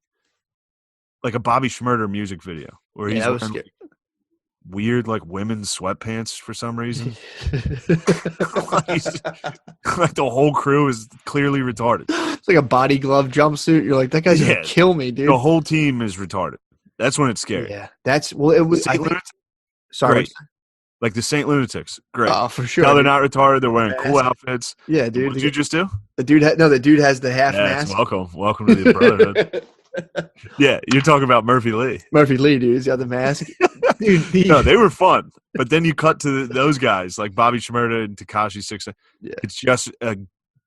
Speaker 2: a Bobby Shmurda music video where he's wearing weird like women's sweatpants for some reason. Like the whole crew is clearly retarded.
Speaker 1: It's like a body glove jumpsuit. You're like, that guy's gonna kill me, dude.
Speaker 2: The whole team is retarded. That's when it's scary.
Speaker 1: Yeah, it was. Sorry.
Speaker 2: Great. Like the Saint Lunatics. Great.
Speaker 1: Oh, for sure.
Speaker 2: Now they're not retarded. They're wearing cool outfits.
Speaker 1: Yeah, dude.
Speaker 2: What did you just do?
Speaker 1: The dude has the half mask.
Speaker 2: Welcome to the brotherhood. Yeah, you're talking about Murphy Lee.
Speaker 1: Murphy Lee, dude. He's got the mask. Dude,
Speaker 2: no, they were fun. But then you cut to those guys like Bobby Shmurda and Tekashi 6ix9ine. Yeah. It's just a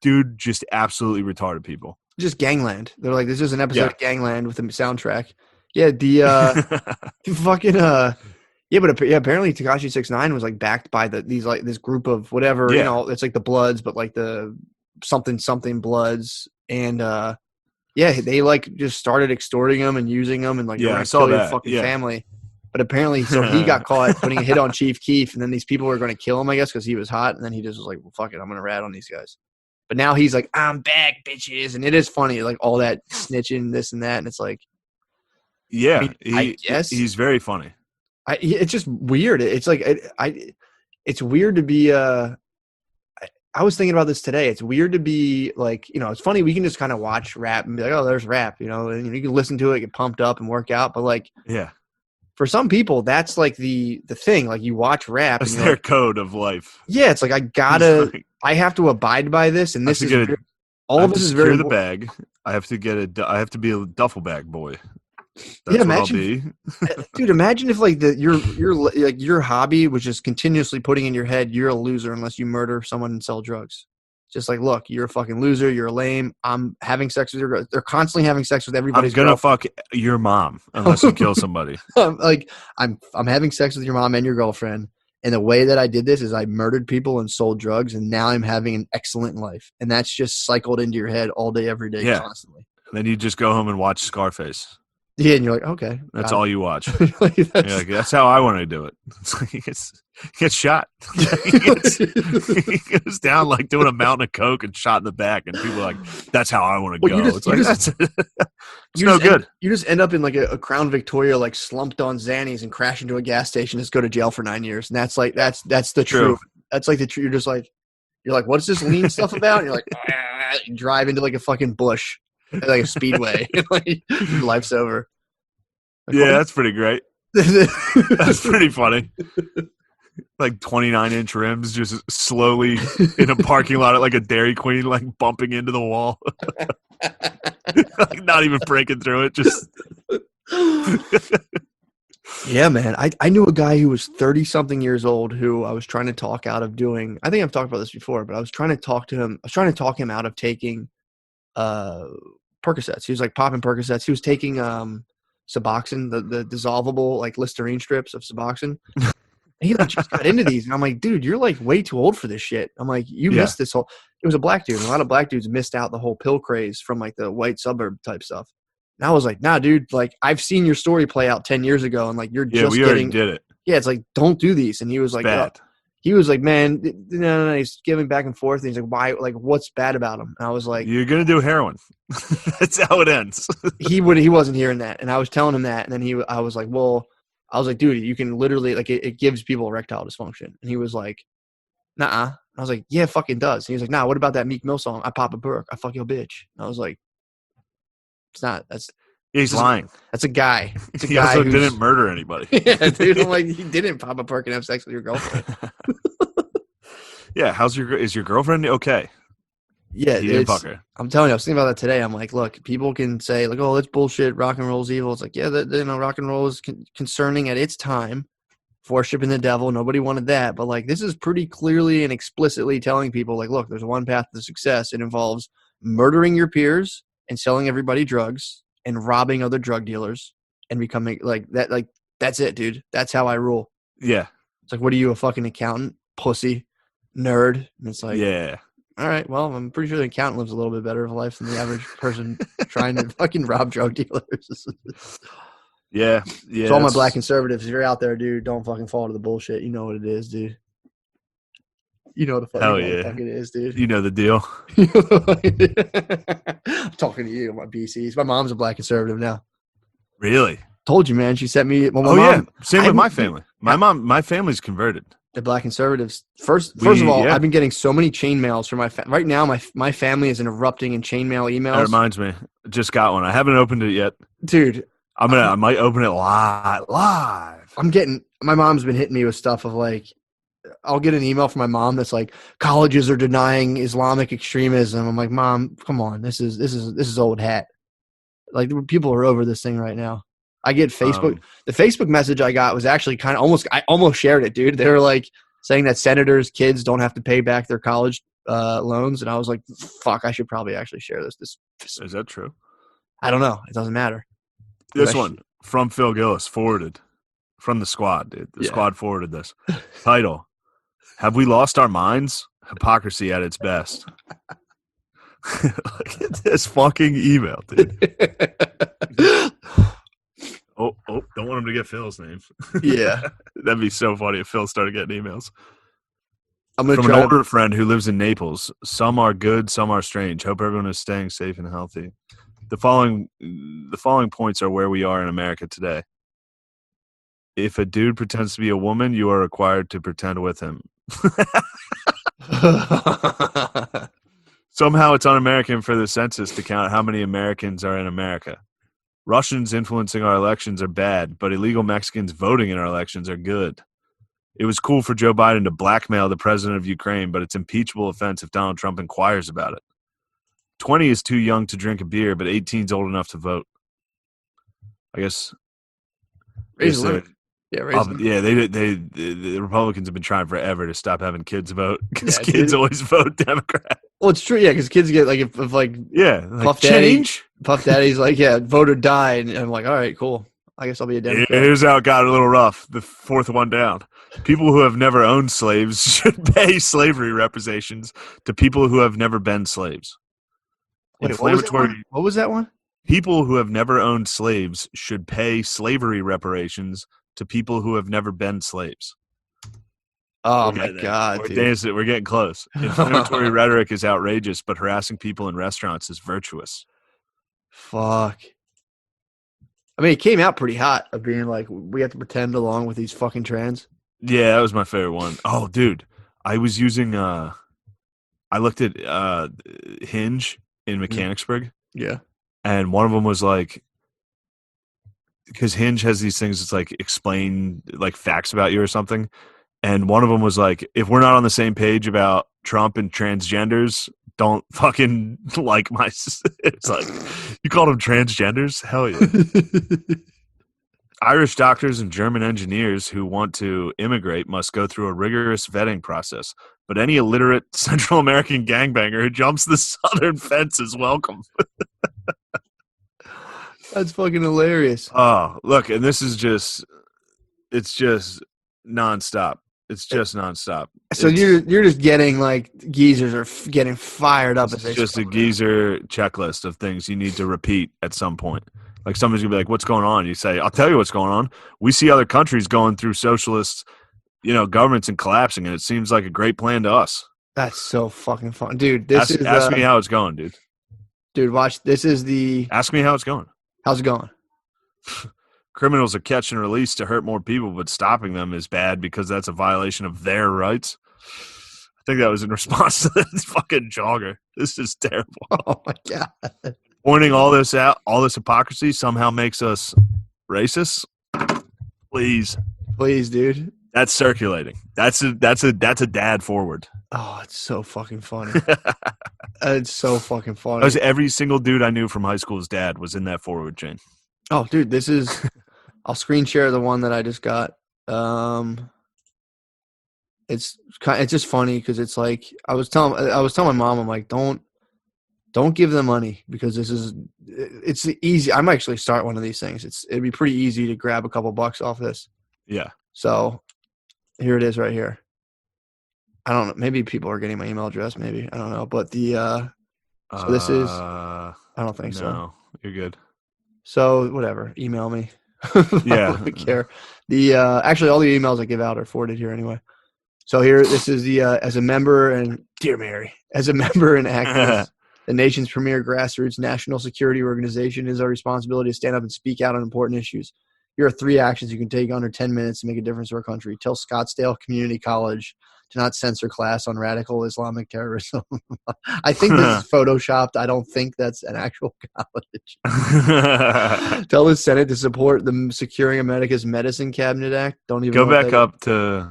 Speaker 2: dude, just absolutely retarded people.
Speaker 1: Just Gangland. They're like, this is an episode of Gangland with the soundtrack. Yeah, the fucking but apparently Tekashi 6ix9ine was like backed by this group of whatever, it's like the Bloods, but like the something Bloods, and they like just started extorting him and using him and like
Speaker 2: I saw that
Speaker 1: fucking family. But apparently, so he got caught putting a hit on Chief Keef, and then these people were going to kill him, I guess, because he was hot, and then he just was like, well, fuck it, I'm going to rat on these guys. But now he's like, I'm back, bitches, and it is funny, like all that snitching, this and that, and it's like,
Speaker 2: yeah, I guess he's very funny.
Speaker 1: It's just weird. It's like it's weird to be. I was thinking about this today. It's weird to be like, it's funny. We can just kind of watch rap and be like, oh, there's rap, and you can listen to it, get pumped up, and work out. But like, for some people, that's like the thing. Like you watch rap,
Speaker 2: That's
Speaker 1: and
Speaker 2: their
Speaker 1: like,
Speaker 2: code of life.
Speaker 1: yeah, it's like I have to abide by this, and this is all of this is very
Speaker 2: secure the
Speaker 1: important.
Speaker 2: bag. I have to be a duffel bag boy.
Speaker 1: Yeah,
Speaker 2: That's what I'll
Speaker 1: imagine,
Speaker 2: be.
Speaker 1: dude. Imagine if like your hobby was just continuously putting in your head, you're a loser unless you murder someone and sell drugs. Just like, look, you're a fucking loser. You're lame. I'm having sex with your. They're constantly having sex with
Speaker 2: I'm
Speaker 1: everybody's.
Speaker 2: gonna fuck your mom unless you kill somebody.
Speaker 1: Like I'm having sex with your mom and your girlfriend. And the way that I did this is I murdered people and sold drugs, and now I'm having an excellent life. And that's just cycled into your head all day, every day, constantly.
Speaker 2: And then you just go home and watch Scarface.
Speaker 1: Yeah, and you're like, okay.
Speaker 2: That's all you watch.
Speaker 1: Like,
Speaker 2: that's how I want to do it. It's like he gets shot. he goes down like doing a mountain of coke and shot in the back, and people are like, that's how I want to go. It's no good.
Speaker 1: You just end up in like a Crown Victoria, like slumped on Xannies and crash into a gas station, just go to jail for 9 years. And that's like that's the truth. That's like the truth. You're like, what's this lean stuff about? And you're like, you drive into like a fucking bush. Like a speedway. Like, your life's over. Like,
Speaker 2: yeah, that's pretty great. That's pretty funny. Like 29-inch rims just slowly in a parking lot at like a Dairy Queen, like bumping into the wall. Like not even breaking through it. Just
Speaker 1: yeah, man. I knew a guy who was 30-something years old who I was trying to talk out of doing. I think I've talked about this before, but I was trying to talk him out of taking Percocets. He was like popping Percocets. He was taking Suboxone, the dissolvable like Listerine strips of Suboxone. And he like just got into these, and I'm like, dude, you're like way too old for this shit. I'm like, you missed this whole. It was a black dude. And a lot of black dudes missed out the whole pill craze from like the white suburb type stuff. And I was like, nah, dude, like I've seen your story play out 10 years ago, and like you're just
Speaker 2: already did it.
Speaker 1: Yeah, it's like don't do these. And he was like,
Speaker 2: bad.
Speaker 1: He was like, man, no. He's giving back and forth. And he's like, why? Like, what's bad about him? And I was like,
Speaker 2: you're gonna do heroin. That's how it ends.
Speaker 1: He wasn't hearing that, and I was telling him that, and then I was like, dude, you can literally like it gives people erectile dysfunction, and he was like, nuh-uh. I was like, yeah, it fucking does. And he was like, nah, what about that Meek Mill song? I pop a perk, I fuck your bitch. And I was like, it's not.
Speaker 2: He's lying.
Speaker 1: That's a guy.
Speaker 2: He also didn't murder anybody.
Speaker 1: Yeah, dude. I'm like, he didn't pop a perk and have sex with your girlfriend.
Speaker 2: Yeah, is your girlfriend okay?
Speaker 1: Yeah,
Speaker 2: he didn't fuck her.
Speaker 1: I'm telling you, I was thinking about that today. I'm like, look, people can say like, oh, that's bullshit. Rock and roll's evil. It's like, yeah, rock and roll is concerning at its time. Worshiping the devil, nobody wanted that. But like, this is pretty clearly and explicitly telling people like, look, there's one path to success. It involves murdering your peers and selling everybody drugs and robbing other drug dealers and becoming like that. Like, that's it, dude. That's how I rule.
Speaker 2: Yeah.
Speaker 1: It's like, what are you, a fucking accountant? Pussy. Nerd. And it's like,
Speaker 2: yeah.
Speaker 1: All right, well, I'm pretty sure the accountant lives a little bit better of a life than the average person trying to fucking rob drug dealers.
Speaker 2: Yeah.
Speaker 1: So all my black conservatives, if you're out there, dude, don't fucking fall to the bullshit. You know what it is, dude. You know the fuck,
Speaker 2: Hell
Speaker 1: the fuck it is, dude.
Speaker 2: You know the deal.
Speaker 1: I'm talking to you, my BCs. My mom's a black conservative now.
Speaker 2: Really?
Speaker 1: Told you, man. She sent me. Well,
Speaker 2: mom, yeah. Same with my family. My family's converted.
Speaker 1: The black conservatives. First of all, I've been getting so many chain mails from my right now. My family is erupting in chain mail emails.
Speaker 2: That reminds me, I just got one. I haven't opened it yet,
Speaker 1: dude.
Speaker 2: I might open it live.
Speaker 1: My mom's been hitting me with stuff of like, I'll get an email from my mom that's like, colleges are denying Islamic extremism. I'm like, Mom, come on, this is old hat. Like, people are over this thing right now. I get Facebook. The Facebook message I got was actually kind of I almost shared it, dude. They were like saying that senators' kids don't have to pay back their college loans. And I was like, fuck, I should probably actually share this.
Speaker 2: Is that true?
Speaker 1: I don't know. It doesn't matter.
Speaker 2: This one from Phil Gillis, forwarded from the squad, dude. The squad forwarded this. Title: Have we lost our minds? Hypocrisy at its best. Look at this fucking email, dude. Oh, don't want him to get Phil's name.
Speaker 1: Yeah.
Speaker 2: That'd be so funny if Phil started getting emails.
Speaker 1: I'm gonna
Speaker 2: From an older friend who lives in Naples. Some are good, some are strange. Hope everyone is staying safe and healthy. The following points are where we are in America today. If a dude pretends to be a woman, you are required to pretend with him. Somehow it's un-American for the census to count how many Americans are in America. Russians influencing our elections are bad, but illegal Mexicans voting in our elections are good. It was cool for Joe Biden to blackmail the president of Ukraine, but it's impeachable offense if Donald Trump inquires about it. 20 is too young to drink a beer, but 18 is old enough to vote. I guess.
Speaker 1: Raise the limit. Yeah,
Speaker 2: the Republicans have been trying forever to stop having kids vote because kids always vote Democrat.
Speaker 1: Well, it's true, yeah, because kids get like if Puff Daddy's like, yeah, vote or die, and I'm like, all right, cool. I guess I'll be a Democrat.
Speaker 2: Here's how it got a little rough. The fourth one down. People who have never owned slaves should pay slavery reparations to people who have never been slaves.
Speaker 1: Wait, what was that one?
Speaker 2: People who have never owned slaves should pay slavery reparations to people who have never been slaves.
Speaker 1: Oh, my God, dude.
Speaker 2: We're getting close. Inflammatory rhetoric is outrageous, but harassing people in restaurants is virtuous.
Speaker 1: Fuck. I mean, it came out pretty hot of being like, we have to pretend along with these fucking trans.
Speaker 2: Yeah, that was my favorite one. Oh, dude. I was using I looked at Hinge in Mechanicsburg.
Speaker 1: Yeah.
Speaker 2: And one of them was like, because Hinge has these things, it's like explain like facts about you or something. And one of them was like, if we're not on the same page about Trump and transgenders, don't fucking like my. It's like, you called them transgenders? Hell yeah. Irish doctors and German engineers who want to immigrate must go through a rigorous vetting process. But any illiterate Central American gangbanger who jumps the southern fence is welcome.
Speaker 1: That's fucking hilarious.
Speaker 2: Oh, look, and this is just, it's just nonstop. It's just nonstop.
Speaker 1: So you're just getting like geezers are getting fired up.
Speaker 2: It's just a geezer checklist of things you need to repeat at some point. Like somebody's gonna be like, "What's going on?" You say, "I'll tell you what's going on. We see other countries going through socialist, governments and collapsing, and it seems like a great plan to us."
Speaker 1: That's so fucking fun, dude.
Speaker 2: Ask me how it's going, dude.
Speaker 1: Dude, watch. This is the.
Speaker 2: Ask me how it's going.
Speaker 1: How's it going?
Speaker 2: Criminals are catch and release to hurt more people, but stopping them is bad because that's a violation of their rights. I think that was in response to this fucking jogger. This is terrible.
Speaker 1: Oh, my God.
Speaker 2: Pointing all this out, all this hypocrisy somehow makes us racist. Please,
Speaker 1: dude.
Speaker 2: That's circulating. That's a dad forward.
Speaker 1: Oh, it's so fucking funny. It's so fucking funny.
Speaker 2: Because every single dude I knew from high school's dad was in that forward chain.
Speaker 1: Oh, dude, this is. I'll screen share the one that I just got. It's just funny because it's like I was telling my mom, I'm like, don't give them money because it's easy. I might actually start one of these things. It'd be pretty easy to grab a couple bucks off this.
Speaker 2: Yeah.
Speaker 1: So here it is right here. I don't know. Maybe people are getting my email address. Maybe I don't know. But so this is. I don't think so.
Speaker 2: No, you're good.
Speaker 1: So whatever. Email me.
Speaker 2: Yeah.
Speaker 1: I don't care. Actually all the emails I give out are forwarded here anyway. So here, this is the as a member and dear Mary, as a member and activist, the nation's premier grassroots national security organization, it is our responsibility to stand up and speak out on important issues. Here are 3 actions you can take under 10 minutes to make a difference to our country. Tell Scottsdale Community College to not censor class on radical Islamic terrorism. I think this is photoshopped. I don't think that's an actual college. Tell the Senate to support the Securing America's Medicine Cabinet Act. Don't even
Speaker 2: go back up to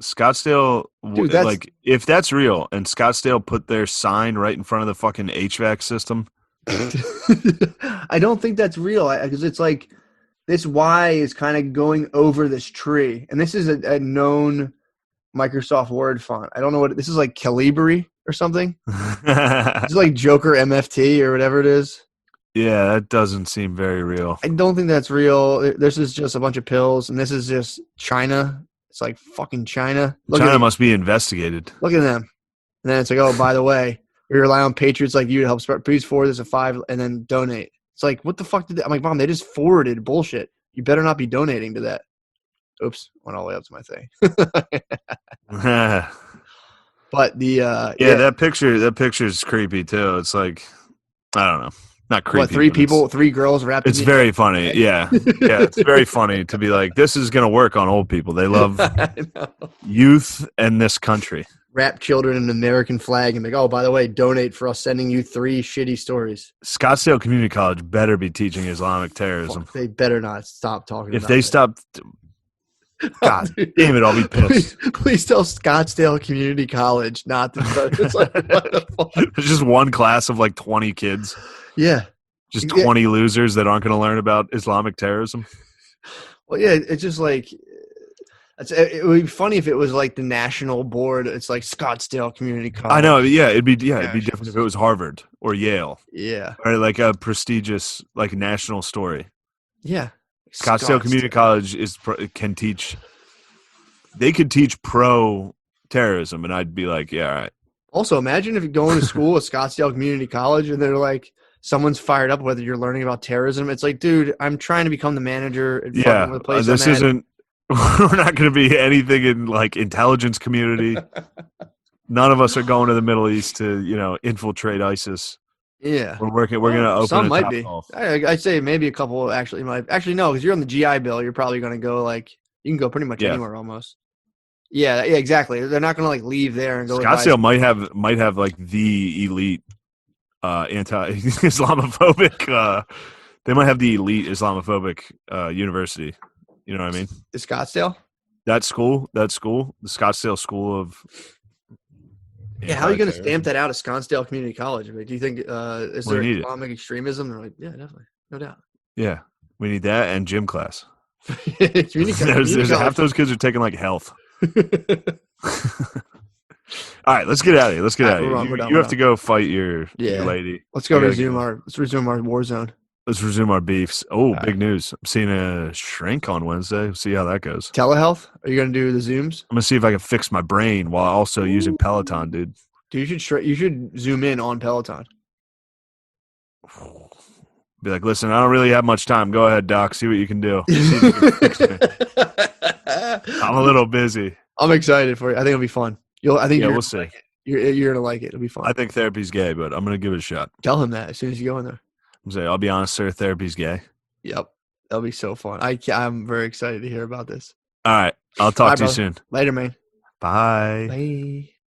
Speaker 2: Scottsdale.
Speaker 1: Dude,
Speaker 2: like if that's real and Scottsdale put their sign right in front of the fucking HVAC system.
Speaker 1: I don't think that's real because it's like this Y is kind of going over this tree. And this is a known Microsoft Word font. I don't know what this is, like Calibri or something. It's like Joker MFT or whatever it is.
Speaker 2: Yeah, that doesn't seem very real.
Speaker 1: I don't think that's real. This is just a bunch of pills, and this is just China. It's like fucking China.
Speaker 2: China must be investigated.
Speaker 1: Look at them. And then it's like, oh, by the way, we rely on patriots like you to help spread. Please forward this a 5 and then donate. It's like, what the fuck did they? I'm like, Mom, they just forwarded bullshit. You better not be donating to that. Oops, went all the way up to my thing. But the
Speaker 2: that picture is creepy too. It's like, I don't know, not creepy.
Speaker 1: What, 3 girls wrapped?
Speaker 2: It's very funny. Yeah, it's very funny to be like, this is gonna work on old people. They love youth and this country.
Speaker 1: wrap children in an American flag and like, oh, by the way, donate for us sending you 3 shitty stories.
Speaker 2: Scottsdale Community College better be teaching Islamic terrorism.
Speaker 1: Fuck, they better not stop talking
Speaker 2: If
Speaker 1: about
Speaker 2: they
Speaker 1: that.
Speaker 2: stop, God damn it, I'll be pissed.
Speaker 1: Please tell Scottsdale Community College not to start. It's like, what the fuck?
Speaker 2: There's just one class of like 20 kids.
Speaker 1: Yeah.
Speaker 2: Just 20 losers that aren't going to learn about Islamic terrorism.
Speaker 1: Well, yeah, it's just like it would be funny if it was like the national board. It's like Scottsdale Community College.
Speaker 2: I know. Yeah, it'd be different if it was Harvard or Yale.
Speaker 1: Yeah.
Speaker 2: Or like a prestigious like national story.
Speaker 1: Yeah.
Speaker 2: Scottsdale Community College can teach. They could teach pro terrorism, and I'd be like, yeah, all right.
Speaker 1: Also, imagine if you're going to school at Scottsdale Community College and they're like, someone's fired up whether you're learning about terrorism. It's like, dude, I'm trying to become the manager.
Speaker 2: Yeah, this isn't. We're not going to be anything in like intelligence community. None of us are going to the Middle East to infiltrate ISIS.
Speaker 1: Yeah,
Speaker 2: we're working. We're going to open.
Speaker 1: Some
Speaker 2: a
Speaker 1: might be.
Speaker 2: Topgolf.
Speaker 1: I'd say maybe a couple actually might. Actually, no, because you're on the GI Bill. You're probably going to go like you can go pretty much anywhere almost. Yeah, exactly. They're not going to like leave there and go.
Speaker 2: Scottsdale might have like the elite anti-Islamophobic. They might have the elite Islamophobic university. You know what I mean?
Speaker 1: Is Scottsdale?
Speaker 2: That school, the Scottsdale School of.
Speaker 1: Yeah, how are you going to stamp that out of Scottsdale Community College? I mean, do you think is there Islamic extremism? They're like, yeah, definitely, no doubt.
Speaker 2: Yeah, we need that and gym class.
Speaker 1: There's
Speaker 2: half those kids are taking like health. All right, let's get out of here. Let's get out of here. You have to go fight your lady.
Speaker 1: Let's resume our war zone.
Speaker 2: Let's resume our beefs. Oh, big news. I'm seeing a shrink on Wednesday. See how that goes.
Speaker 1: Telehealth? Are you going to do the Zooms?
Speaker 2: I'm going to see if I can fix my brain while also using Peloton, dude.
Speaker 1: Dude, you should zoom in on Peloton.
Speaker 2: Be like, listen, I don't really have much time. Go ahead, Doc. See what you can do. See if you can fix me. I'm a little busy.
Speaker 1: I'm excited for you. I think it'll be fun.
Speaker 2: We'll see.
Speaker 1: Like you're going to like it. It'll be fun.
Speaker 2: I think therapy's gay, but I'm going to give it a shot.
Speaker 1: Tell him that as soon as you go in there.
Speaker 2: I'll be honest, sir. Therapy's gay.
Speaker 1: Yep. That'll be so fun. I'm very excited to hear about this.
Speaker 2: All right. I'll talk to you soon.
Speaker 1: Later, man.
Speaker 2: Bye.
Speaker 1: Bye.